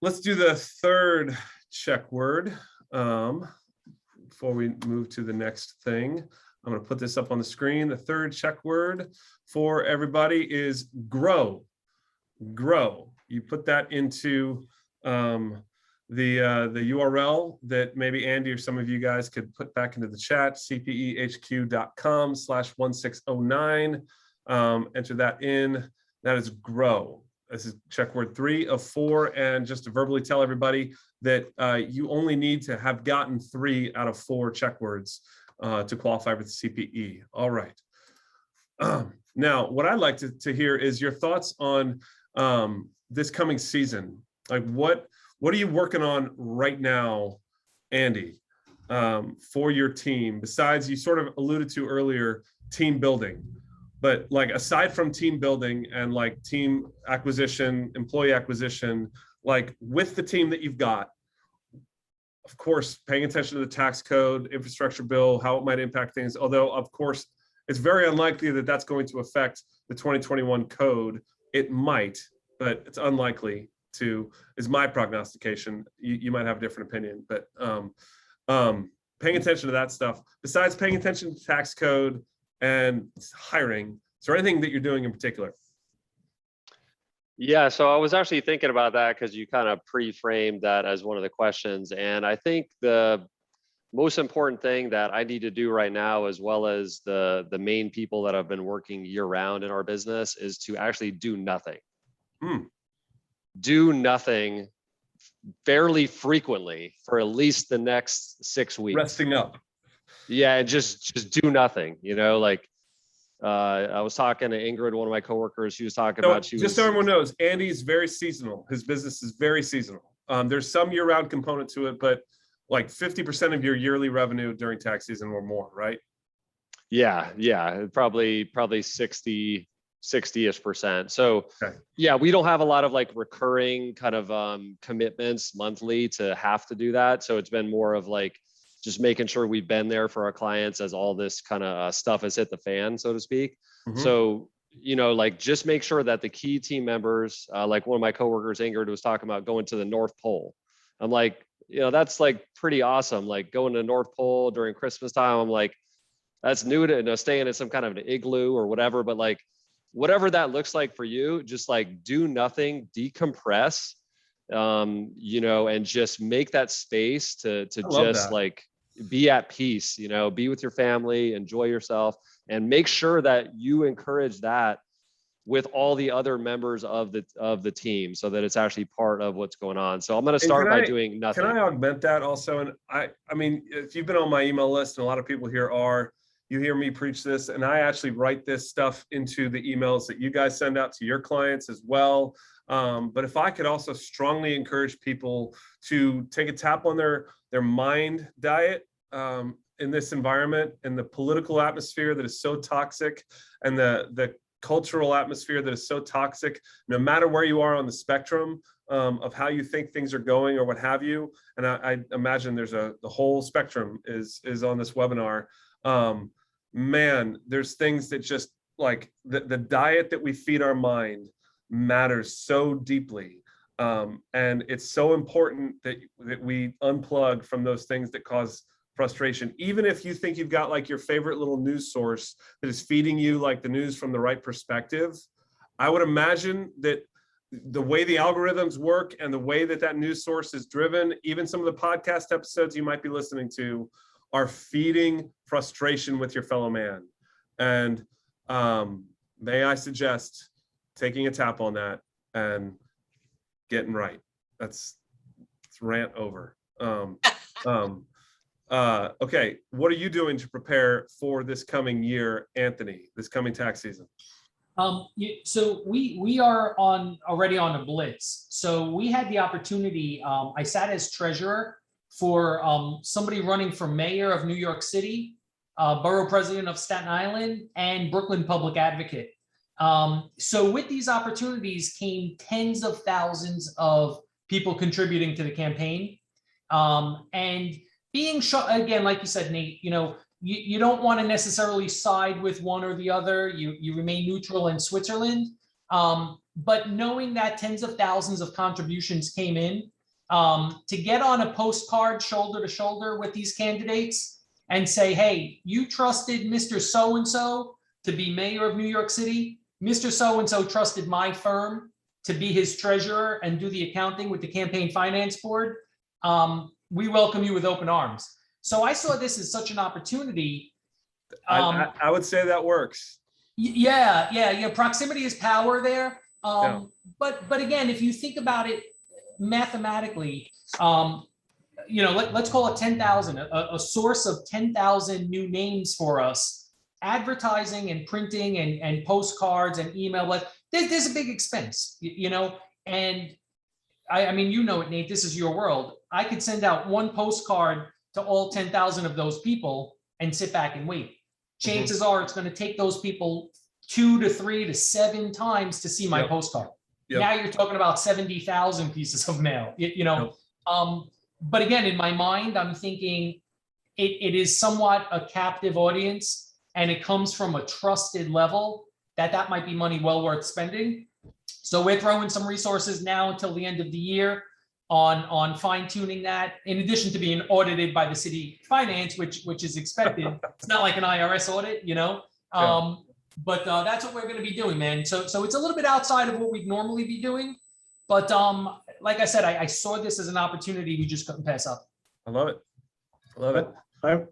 Let's do the third check word before we move to the next thing. I'm going to put this up on the screen. The third check word for everybody is grow. Grow. You put that into the URL that maybe Andy or some of you guys could put back into the chat, cpehq.com/1609. Enter that in. That is grow. This is check word 3 of 4. And just to verbally tell everybody that you only need to have gotten 3 out of 4 check words to qualify with the CPE. All right. Now, what I'd like to hear is your thoughts on this coming season. Like what are you working on right now, Andy, for your team? Besides, you sort of alluded to earlier, team building. But like aside from team building and like team acquisition, employee acquisition, like with the team that you've got, of course, paying attention to the tax code, infrastructure bill, how it might impact things. Although, of course, it's very unlikely that that's going to affect the 2021 code. It might, but it's unlikely to, is my prognostication. You might have a different opinion, but paying attention to that stuff, besides paying attention to tax code and hiring, is there anything that you're doing in particular? Yeah, so I was actually thinking about that because you kind of pre-framed that as one of the questions. And I think the most important thing that I need to do right now, as well as the main people that have been working year round in our business, is to actually do nothing. Do nothing fairly frequently for at least the next 6 weeks. Resting up. Yeah, and just do nothing, you know, like I was talking to Ingrid, one of my coworkers, she was talking about, just so everyone knows, Andy's very seasonal. His business is very seasonal. There's some year-round component to it, but like 50% of your yearly revenue during tax season or more, right? Yeah, probably 60-ish%. So okay. Yeah, we don't have a lot of like recurring kind of commitments monthly to have to do that. So it's been more of like just making sure we've been there for our clients as all this kind of stuff has hit the fan, so to speak. So, you know, like just make sure that the key team members, like one of my coworkers, Ingrid, was talking about going to the North Pole. I'm like, you know, that's like pretty awesome. Like going to the North Pole during Christmas time. I'm like, that's new to, you know, staying in some kind of an igloo or whatever, but like, whatever that looks like for you, just like do nothing, decompress, you know, and just make that space to just like be at peace, you know, be with your family, enjoy yourself, and make sure that you encourage that with all the other members of the team, so that it's actually part of what's going on. So I'm going to start by doing nothing. Can I augment that also? And I mean, if you've been on my email list, and a lot of people here are, you hear me preach this, and I actually write this stuff into the emails that you guys send out to your clients as well. But if I could also strongly encourage people to take a tap on their mind diet in this environment, and the political atmosphere that is so toxic, and the cultural atmosphere that is so toxic, no matter where you are on the spectrum of how you think things are going or what have you. And I imagine there's the whole spectrum is on this webinar. Man, there's things that just like the diet that we feed our mind matters so deeply. And it's so important that we unplug from those things that cause frustration. Even if you think you've got like your favorite little news source that is feeding you like the news from the right perspective, I would imagine that the way the algorithms work and the way that news source is driven, even some of the podcast episodes you might be listening to, are feeding frustration with your fellow man. And may I suggest taking a tap on that and getting right. It's rant over. Okay, what are you doing to prepare for this coming year, Anthony, this coming tax season? So we are already on a blitz. So we had the opportunity, I sat as treasurer for somebody running for mayor of New York City, borough president of Staten Island, and Brooklyn public advocate. So with these opportunities came tens of thousands of people contributing to the campaign. And being again, like you said, Nate, you know, you don't want to necessarily side with one or the other. You remain neutral in Switzerland. But knowing that tens of thousands of contributions came in, to get on a postcard shoulder to shoulder with these candidates and say, hey, you trusted Mr. So-and-so to be mayor of New York City. Mr. So-and-so trusted my firm to be his treasurer and do the accounting with the campaign finance board. We welcome you with open arms. So I saw this as such an opportunity. I would say that works. Yeah. Proximity is power there. But again, if you think about it mathematically, you know, let's call it 10,000, a source of 10,000 new names for us. Advertising and printing and postcards and email, but there's a big expense, you know, and I mean, you know it, Nate, this is your world. I could send out one postcard to all 10,000 of those people and sit back and wait. Chances are it's going to take those people 2 to 3 to 7 times to see my postcard. Now you're talking about 70,000 pieces of mail, you know. But again, in my mind, I'm thinking it is somewhat a captive audience. and it comes from a trusted level, that might be money well worth spending. So we're throwing some resources now until the end of the year on fine tuning that, in addition to being audited by the city finance, which is expected. It's not like an IRS audit, you know? But that's what we're going to be doing, man. So it's a little bit outside of what we'd normally be doing. But like I said, I saw this as an opportunity we just couldn't pass up. I love it. I love it.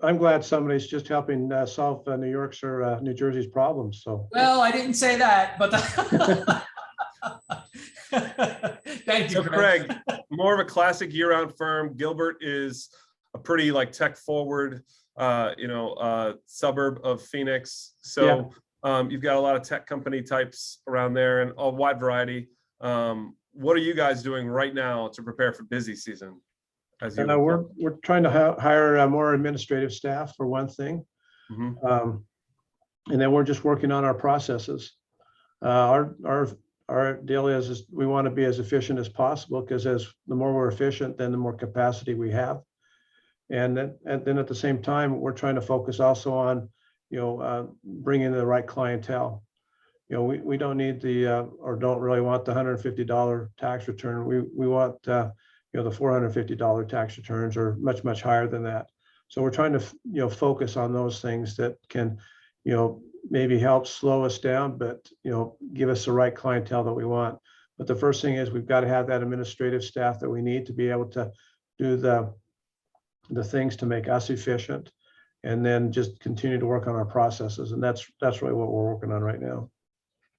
I'm glad somebody's just helping solve New York's or New Jersey's problems. So. Well, I didn't say that, but thank you, So Craig, more of a classic year-round firm. Gilbert is a pretty like tech-forward, suburb of Phoenix. So you've got a lot of tech company types around there and a wide variety. What are you guys doing right now to prepare for busy season? We're trying to hire more administrative staff for one thing, and then we're just working on our processes. Our deal is we want to be as efficient as possible, because the more we're efficient, then the more capacity we have. And then at the same time, we're trying to focus also on, bringing in the right clientele. We don't need or don't really want the $150 tax return. We want, the $450 tax returns are much, much higher than that. So we're trying to, focus on those things that can, maybe help slow us down, but, give us the right clientele that we want. But the first thing is we've got to have that administrative staff that we need to be able to do the things to make us efficient, and then just continue to work on our processes. And that's really what we're working on right now.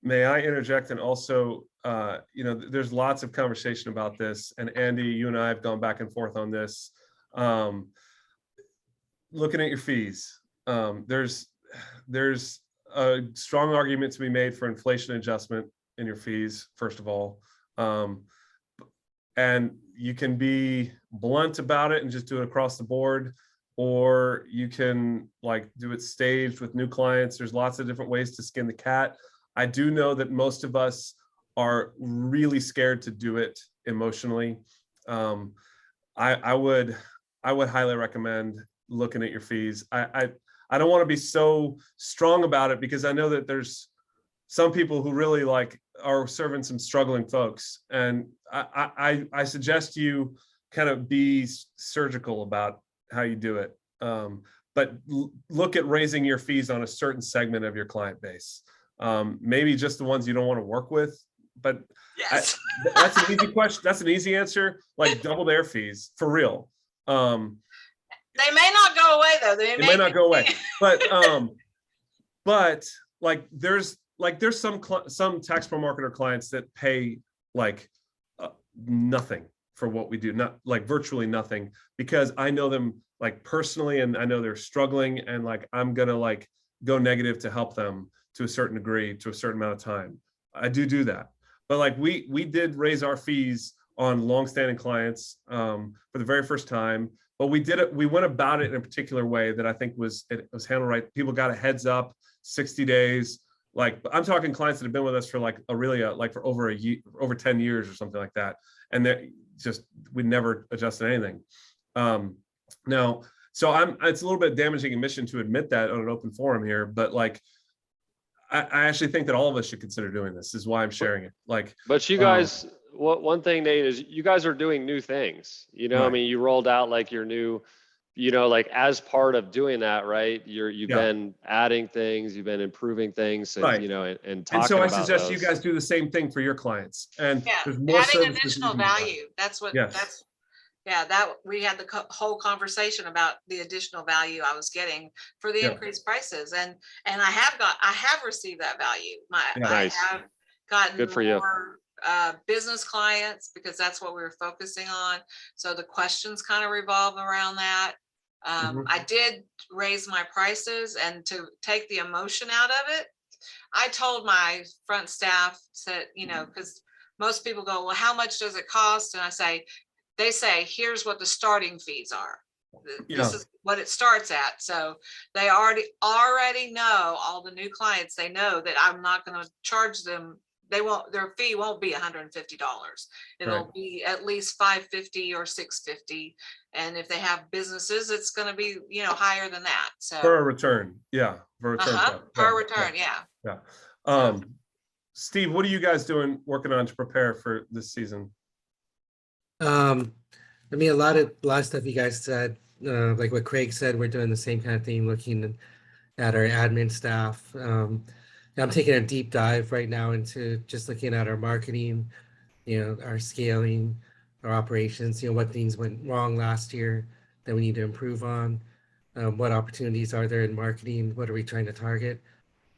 May I interject? And also, there's lots of conversation about this, and Andy, you and I have gone back and forth on this. Looking at your fees, there's a strong argument to be made for inflation adjustment in your fees, first of all. And you can be blunt about it and just do it across the board, or you can like do it staged with new clients. There's lots of different ways to skin the cat. I do know that most of us are really scared to do it emotionally. I would highly recommend looking at your fees. I don't want to be so strong about it, because I know that there's some people who really are serving some struggling folks. And I suggest you kind of be surgical about how you do it. But look at raising your fees on a certain segment of your client base. Maybe just the ones you don't want to work with, but Yes. That's an easy question. That's an easy answer. Like double their fees for real. They may not go away though. They may not go away, but there's some tax pro marketer clients that pay nothing for what we do, not virtually nothing, because I know them personally, and I know they're struggling, and I'm gonna go negative to help them to a certain degree, to a certain amount of time. I do that, but we did raise our fees on longstanding clients for the very first time. But we went about it in a particular way that I think was handled right. People got a heads up, 60 days. I'm talking clients that have been with us for for over a year, over 10 years or something like that. And we never adjusted anything. Now, so it's a little bit damaging admission to admit that on an open forum here, but I actually think that all of us should consider doing this. Is why I'm sharing it. But you guys, one thing, Nate, is you guys are doing new things. Right. I mean, you rolled out your new, as part of doing that, right? You've been adding things, you've been improving things, and, right. And talking so I about suggest those. you guys do the same thing for your clients. And there's more adding additional value. That's what. Yes. That we had the whole conversation about the additional value I was getting for the increased prices, and I have received that value. Nice. I have gotten Good for more business clients, because that's what we were focusing on. So the questions kind of revolve around that. I did raise my prices, and to take the emotion out of it, I told my front staff, said, because most people go, well, how much does it cost? And they say, here's what the starting fees are. This is what it starts at. So they already know, all the new clients, they know that I'm not going to charge them their fee won't be $150. It'll Right. be at least $550 or $650. And if they have businesses, it's gonna be, higher than that, so. For a return. Yeah, for a return. check. Yeah, Per return, yeah. Yeah. Steve, what are you guys working on to prepare for this season? I mean, a lot of stuff you guys said, like what Craig said, we're doing the same kind of thing, looking at our admin staff. I'm taking a deep dive right now into just looking at our marketing, our scaling, our operations, what things went wrong last year that we need to improve on. What opportunities are there in marketing? What are we trying to target?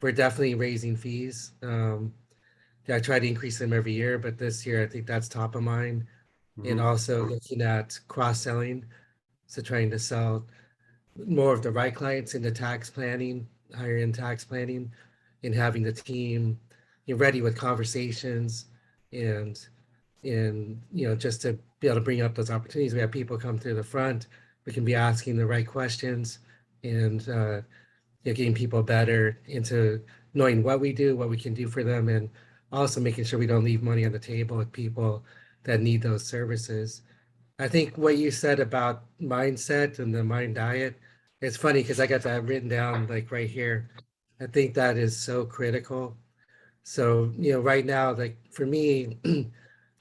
We're definitely raising fees. I try to increase them every year, but this year I think that's top of mind. And Mhm. also looking at cross-selling, so trying to sell more of the right clients into tax planning, higher end tax planning, and having the team ready with conversations and just to be able to bring up those opportunities. We have people come to the front, we can be asking the right questions, and getting people better into knowing what we do, what we can do for them, and also making sure we don't leave money on the table with people that need those services. I think what you said about mindset and the mind diet, it's funny because I got that written down like right here. I think that is so critical. So, right now, like for me,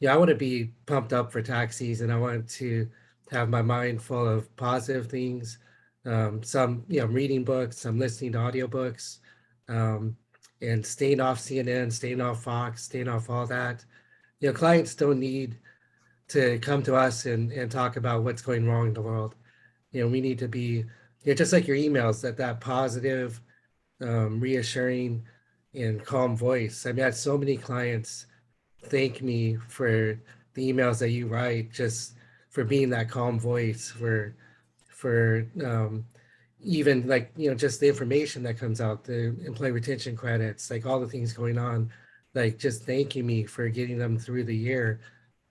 I want to be pumped up for tax season. I want to have my mind full of positive things. Some, I'm reading books, I'm listening to audiobooks, and staying off CNN, staying off Fox, staying off all that. Clients don't need to come to us and talk about what's going wrong in the world. We need to be, just like your emails, that positive, reassuring and calm voice. I mean, I had so many clients thank me for the emails that you write, just for being that calm voice, for even like just the information that comes out, the employee retention credits, like all the things going on, like just thanking me for getting them through the year.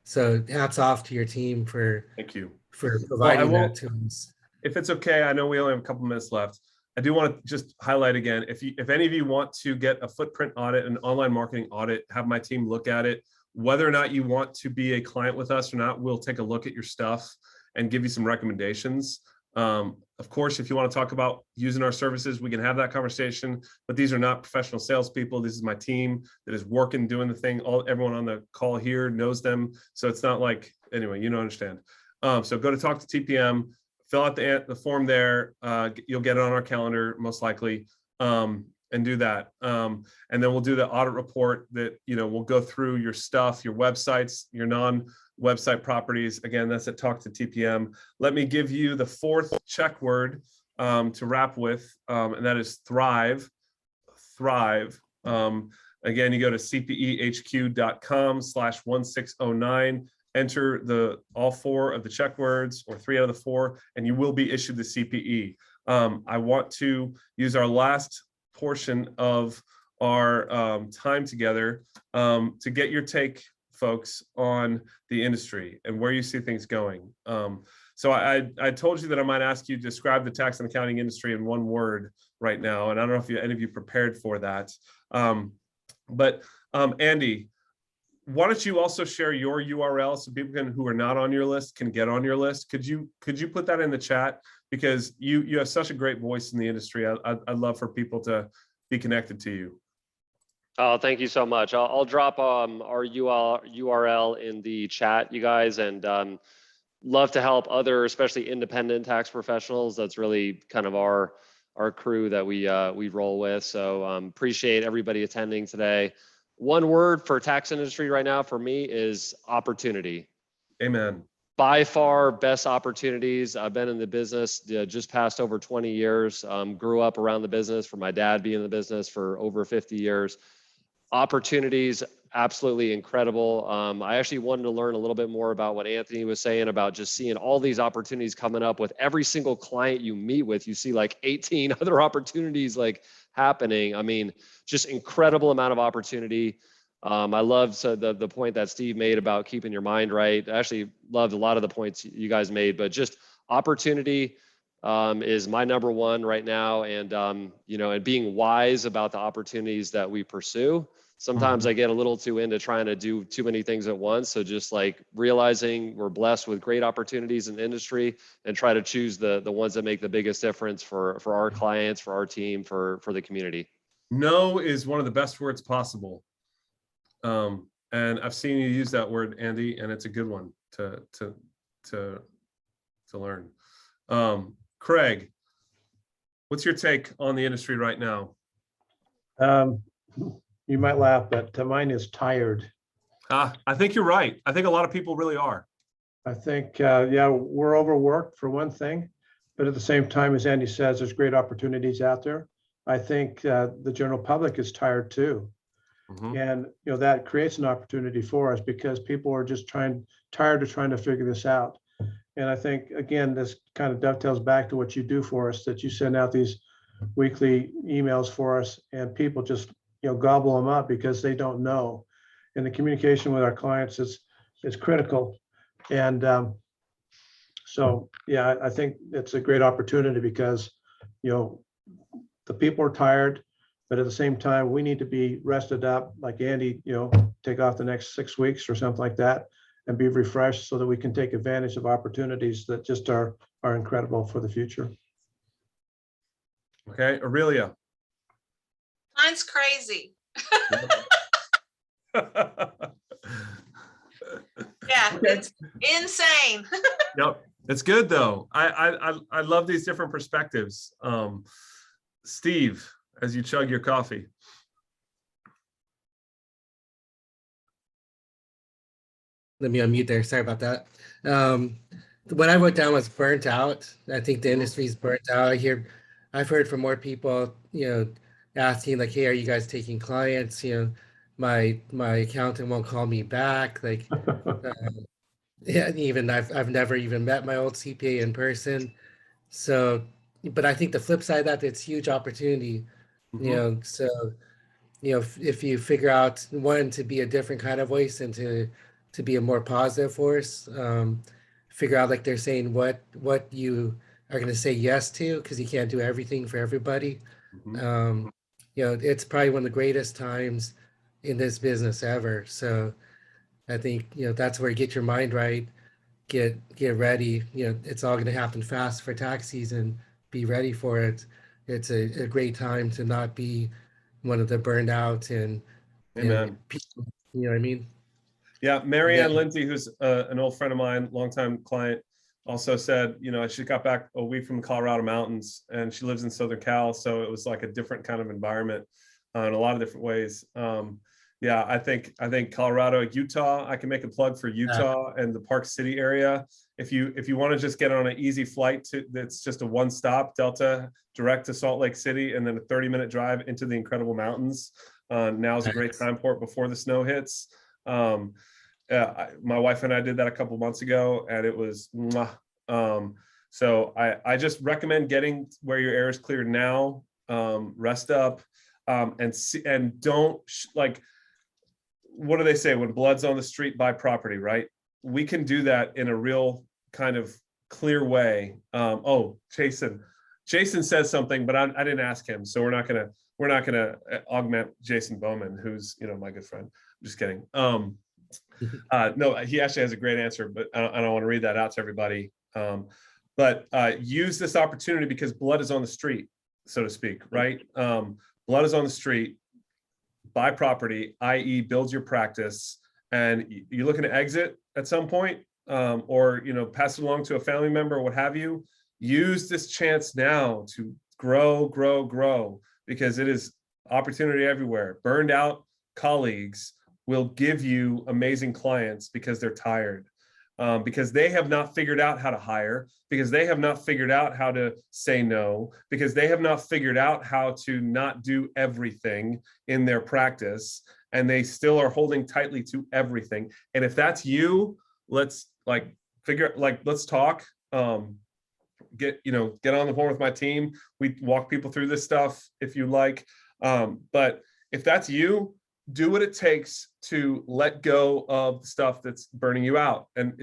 So hats off to your team for Thank you. providing will- that to us. If it's okay, I know we only have a couple minutes left. I do want to just highlight again, if any of you want to get a footprint audit, an online marketing audit, have my team look at it. Whether or not you want to be a client with us or not, we'll take a look at your stuff and give you some recommendations. Of course, if you want to talk about using our services, we can have that conversation, but these are not professional salespeople. This is my team that is working, doing the thing. Everyone on the call here knows them. So it's not like, anyway, you don't understand. So go to Talk to TPM, fill out the form there. You'll get it on our calendar, most likely, and do that. And then we'll do the audit report that, we'll go through your stuff, your websites, your non-website properties. Again, that's at Talk to TPM. Let me give you the fourth check word to wrap with, and that is thrive. Thrive. Again, you go to cpehq.com/1609. Enter all four of the check words or 3 out of the 4, and you will be issued the CPE. I want to use our last portion of our time together to get your take, folks, on the industry and where you see things going. So I told you that I might ask you to describe the tax and accounting industry in one word right now, and I don't know if any of you prepared for that. But Andy, why don't you also share your URL so people who are not on your list can get on your list? Could you put that in the chat, because you have such a great voice in the industry. I'd love for people to be connected to you. Oh, thank you so much. I'll drop our URL in the chat, you guys, and love to help other, especially independent tax professionals. That's really kind of our crew that we roll with. So appreciate everybody attending today. One word for tax industry right now for me is opportunity. Amen. By far best opportunities. I've been in the business just past over 20 years. Grew up around the business, for my dad being in the business for over 50 years. Opportunities, absolutely incredible. I actually wanted to learn a little bit more about what Anthony was saying about just seeing all these opportunities coming up with every single client you meet with. You see like 18 other opportunities like happening. I mean, just incredible amount of opportunity. I love the point that Steve made about keeping your mind right. I actually loved a lot of the points you guys made, but just opportunity is my number one right now. And, and being wise about the opportunities that we pursue. sometimes I get a little too into trying to do too many things at once. So just like realizing we're blessed with great opportunities in the industry and try to choose the ones that make the biggest difference for our clients, for our team, for the community. No is one of the best words possible. And I've seen you use that word, Andy, and it's a good one to learn. Craig, what's your take on the industry right now? You might laugh, but mine is tired. I think you're right. I think a lot of people really are. I think, yeah, we're overworked for one thing, but at the same time, as Andy says, there's great opportunities out there. I think the general public is tired too. And that creates an opportunity for us because people are just tired of trying to figure this out. And I think, again, this kind of dovetails back to what you do for us, that you send out these weekly emails for us and people just gobble them up because they don't know. And the communication with our clients is critical. And so, yeah, I think it's a great opportunity because, the people are tired, but at the same time, we need to be rested up, like Andy, take off the next 6 weeks or something like that and be refreshed so that we can take advantage of opportunities that just are incredible for the future. Okay, Aurelia. Mine's crazy. Yeah, it's insane. Yep, it's good though. I love these different perspectives. Steve, as you chug your coffee. Let me unmute there. Sorry about that. What I wrote down was burnt out. I think the industry's burnt out. I've heard from more people, asking like, "Hey, are you guys taking clients?" My accountant won't call me back. Like, yeah, even I've never even met my old CPA in person. So, but I think the flip side of that, it's huge opportunity. So if you figure out one to be a different kind of voice and to be a more positive force, figure out like they're saying what you are going to say yes to, because you can't do everything for everybody. It's probably one of the greatest times in this business ever. So I think that's where you get your mind right, get ready. It's all going to happen fast for tax season. Be ready for it. It's a great time to not be one of the burned out and people, you know what I mean? Yeah, Marianne Lindsay, who's an old friend of mine, longtime client, also said, she got back a week from the Colorado mountains and she lives in Southern Cal. So it was like a different kind of environment in a lot of different ways. Yeah, I think Colorado, Utah, I can make a plug for Utah and the Park City area. If you want to just get on an easy flight that's just a one stop Delta direct to Salt Lake City and then a 30-minute drive into the incredible mountains. Now's a great time for it before the snow hits. My wife and I did that a couple months ago and it was so I just recommend getting where your air is cleared now, rest up, and don't what do they say? When blood's on the street, buy property, right? We can do that in a real kind of clear way. Jason says something, but I didn't ask him, so we're not gonna augment Jason Bowman, who's my good friend. I'm just kidding. No, he actually has a great answer, but I don't want to read that out to everybody. But use this opportunity because blood is on the street, so to speak, right? Blood is on the street. Buy property, i.e. build your practice, and you're looking to exit at some point, or pass it along to a family member or what have you. Use this chance now to grow, because it is opportunity everywhere. Burned out colleagues will give you amazing clients because they're tired, because they have not figured out how to hire, because they have not figured out how to say no, because they have not figured out how to not do everything in their practice, and they still are holding tightly to everything. And if that's you, let's let's talk. Get on the phone with my team. We walk people through this stuff if you like. But if that's you, do what it takes to let go of the stuff that's burning you out. And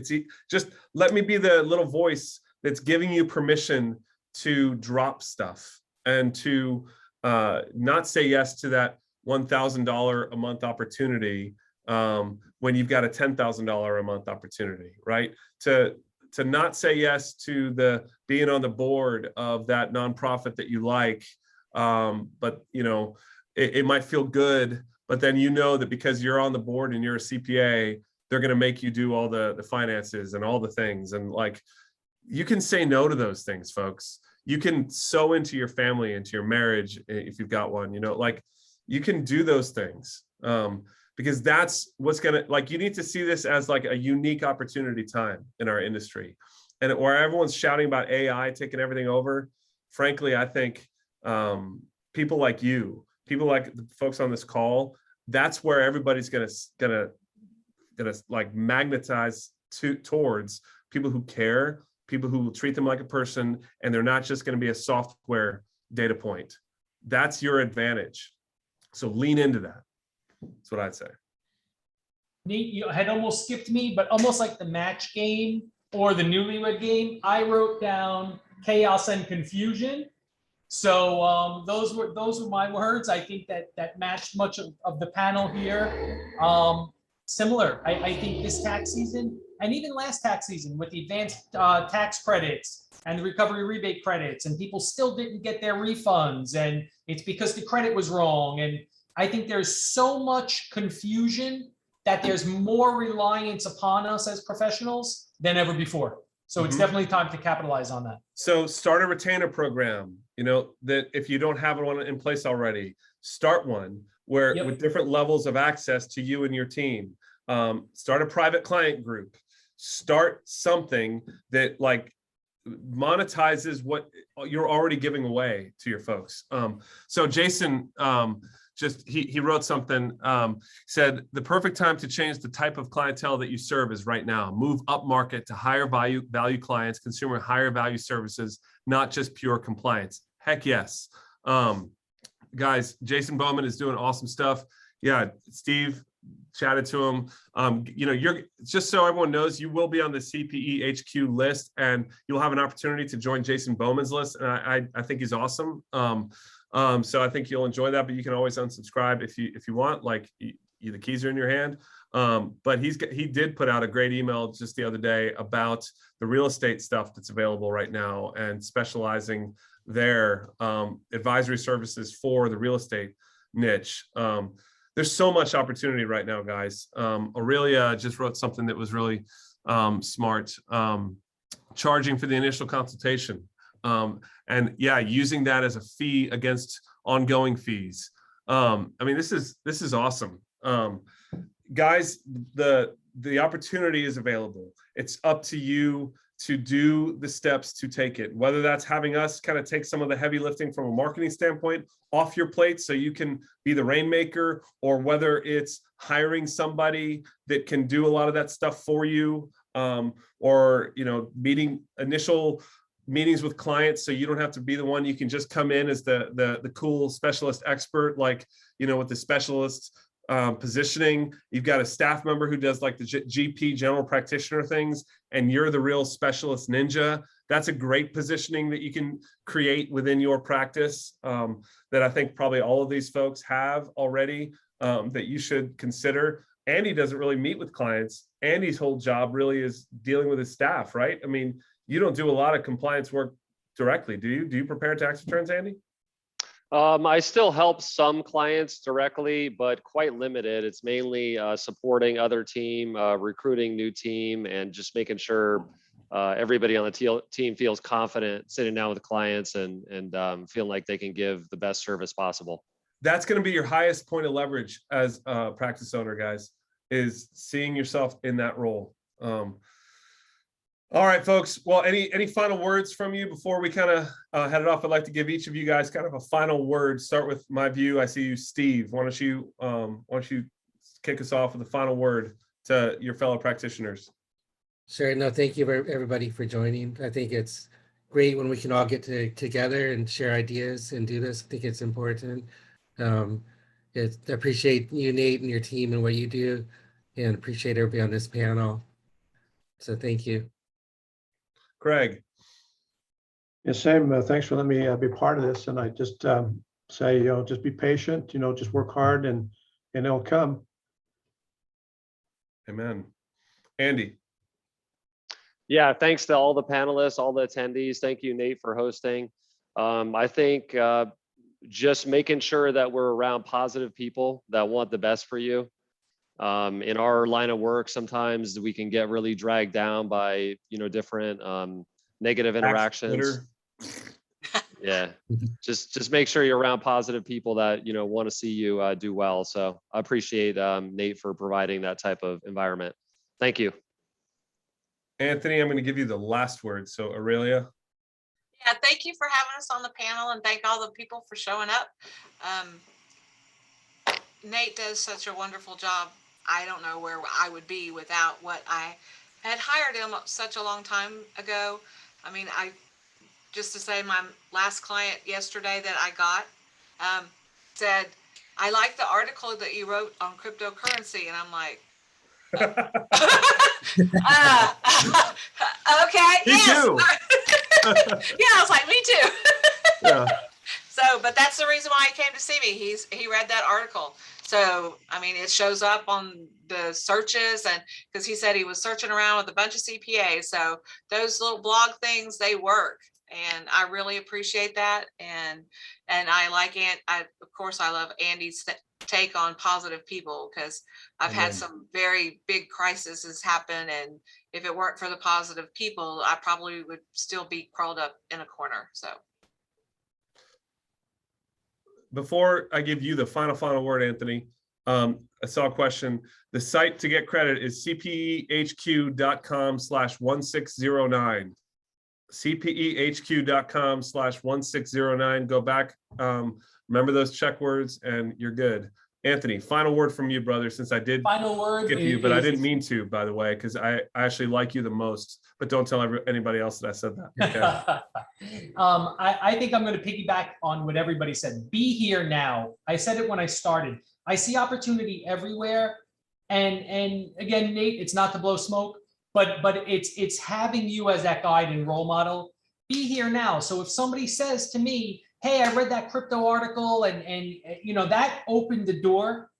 just let me be the little voice that's giving you permission to drop stuff and to not say yes to that $1,000 a month opportunity when you've got a $10,000 a month opportunity, right? To not say yes to the being on the board of that nonprofit that you like, but you know, it might feel good, but then you know that because you're on the board and you're a CPA, they're going to make you do all the finances and all the things. And like, you can say no to those things, folks. You can sow into your family, into your marriage, if you've got one, you know, like you can do those things because that's what's going to, like, you need to see this as like a unique opportunity time in our industry. And where everyone's shouting about AI taking everything over, frankly, I think people like you, people like the folks on this call, that's where everybody's gonna like magnetize towards people who care, people who will treat them like a person, and they're not just going to be a software data point. That's your advantage. So lean into that. That's what I'd say. Nate, you had almost skipped me, but almost like the match game or the newlywed game, I wrote down chaos and confusion. So those were my words. I think that matched much of the panel here. Similar, I think this tax season and even last tax season with the advanced tax credits and the recovery rebate credits, and people still didn't get their refunds, and it's because the credit was wrong. And I think there's so much confusion that there's more reliance upon us as professionals than ever before. So it's definitely time to capitalize on that. So start a retainer program, you know, that if you don't have one in place already, start one where with different levels of access to you and your team. Start a private client group, start something that like monetizes what you're already giving away to your folks. So Jason, just he wrote something, said the perfect time to change the type of clientele that you serve is right now. Move up market to higher value clients, consumer higher value services, not just pure compliance. Heck yes. Guys, Jason Bowman is doing awesome stuff. Yeah, Steve, chatted to him. You know, you're just so everyone knows, you will be on the CPE HQ list, and you'll have an opportunity to join Jason Bowman's list. And I think he's awesome. So I think you'll enjoy that, but you can always unsubscribe if you want, like the keys are in your hand. But he did put out a great email just the other day about the real estate stuff that's available right now and specializing their advisory services for the real estate niche. There's so much opportunity right now, guys. Aurelia just wrote something that was really smart, charging for the initial consultation. And yeah, using that as a fee against ongoing fees. I mean, this is awesome. Guys, the opportunity is available. It's up to you to do the steps to take it, whether that's having us kind of take some of the heavy lifting from a marketing standpoint off your plate so you can be the rainmaker, or whether it's hiring somebody that can do a lot of that stuff for you, or, you know, initial meetings with clients so you don't have to be the one. You can just come in as the cool specialist expert, like, you know, with the specialist positioning. You've got a staff member who does like the GP, general practitioner things, and you're the real specialist ninja. That's a great positioning that you can create within your practice, that I think probably all of these folks have already, that you should consider. Andy doesn't really meet with clients. Andy's whole job really is dealing with his staff, right? I mean, you don't do a lot of compliance work directly, do you? Do you prepare tax returns, Andy? I still help some clients directly, but quite limited. It's mainly supporting other team, recruiting new team, and just making sure everybody on the team feels confident sitting down with clients and feeling like they can give the best service possible. That's going to be your highest point of leverage as a practice owner, guys, is seeing yourself in that role. All right, folks. Well, any final words from you before we kind of head it off? I'd like to give each of you guys kind of a final word. Start with my view. I see you, Steve. Why don't you kick us off with a final word to your fellow practitioners? Sure. No, thank you everybody for joining. I think it's great when we can all get together and share ideas and do this. I think it's important. I appreciate you, Nate, and your team and what you do, and appreciate everybody on this panel. So thank you. Craig. Yeah, same. Thanks for letting me be part of this. And I just say, just be patient, just work hard and it'll come. Amen. Andy. Yeah, thanks to all the panelists, all the attendees. Thank you, Nate, for hosting. I think just making sure that we're around positive people that want the best for you. In our line of work, sometimes we can get really dragged down by, different negative interactions. Yeah, just make sure you're around positive people that, want to see you do well. So I appreciate Nate for providing that type of environment. Thank you. Anthony, I'm going to give you the last word. So Aurelia. Yeah, thank you for having us on the panel and thank all the people for showing up. Nate does such a wonderful job. I don't know where I would be without what I had hired him such a long time ago. I mean, just to say, my last client yesterday that I got said, I like the article that you wrote on cryptocurrency. And I'm like, okay, Me yes. too. Yeah, I was like, me too. Yeah. So, but that's the reason why he came to see me. He read that article. So, I mean, it shows up on the searches, and because he said he was searching around with a bunch of CPAs. So those little blog things, they work. And I really appreciate that. And I like of course, I love Andy's take on positive people, because I've had some very big crises happen. And if it weren't for the positive people, I probably would still be curled up in a corner. So. Before I give you the final word, Anthony, I saw a question. The site to get credit is cpehq.com/1609. cpehq.com/1609. Go back. Remember those check words and you're good. Anthony, final word from you, brother, since I did Final word skip you, but I is- didn't mean to, by the way, because I actually like you the most, but don't tell anybody else that I said that. Okay. I think I'm going to piggyback on what everybody said. Be here now. I said it when I started. I see opportunity everywhere. And again, Nate, it's not to blow smoke, but it's having you as that guide and role model. Be here now. So if somebody says to me, hey, I read that crypto article and that opened the door.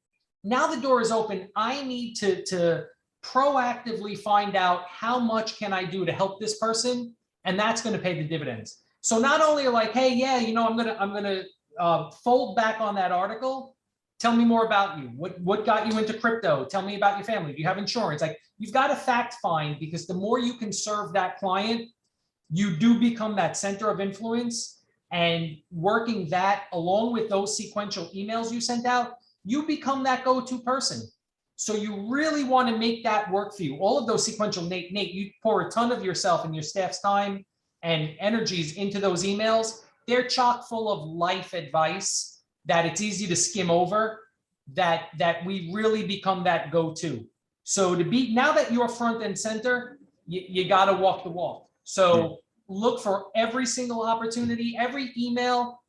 Now the door is open. I need to proactively find out how much can I do to help this person, and that's going to pay the dividends. So not only like, hey, yeah, I'm gonna fold back on that article. Tell me more about you. What got you into crypto? Tell me about your family. Do you have insurance? Like, you've got to fact find, because the more you can serve that client, you do become that center of influence. And working that along with those sequential emails you sent out, you become that go-to person. So you really want to make that work for you. All of those sequential, Nate, you pour a ton of yourself and your staff's time and energies into those emails. They're chock full of life advice that it's easy to skim over, that we really become that go-to. So now that you're front and center, you got to walk the walk. So look for every single opportunity, every email,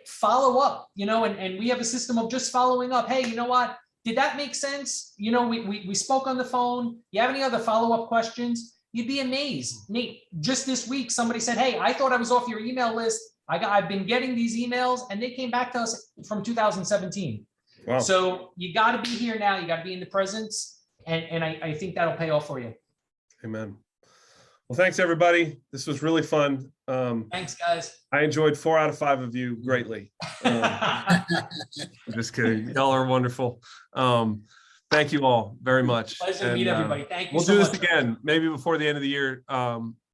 follow up, and we have a system of just following up. Hey, you know what? Did that make sense? We spoke on the phone. You have any other follow-up questions? You'd be amazed. Nate, just this week, somebody said, hey, I thought I was off your email list. I've been getting these emails, and they came back to us from 2017. Wow. So you got to be here now. You got to be in the presence. And I think that'll pay off for you. Amen. Well, thanks, everybody. This was really fun. Thanks, guys. I enjoyed 4 out of 5 of you greatly. I'm just kidding. Y'all are wonderful. Thank you all very much. Pleasure to meet everybody. Thank you We'll so do much. this again, maybe before the end of the year.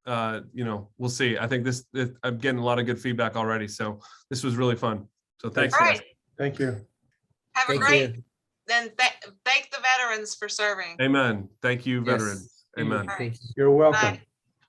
We'll see. I think I'm getting a lot of good feedback already. So this was really fun. So thanks, All guys. right. Thank you. Have a Thank great, you. then thank the veterans for serving. Amen. Thank you, Yes. veterans. Amen. Thank you. You're welcome. Bye.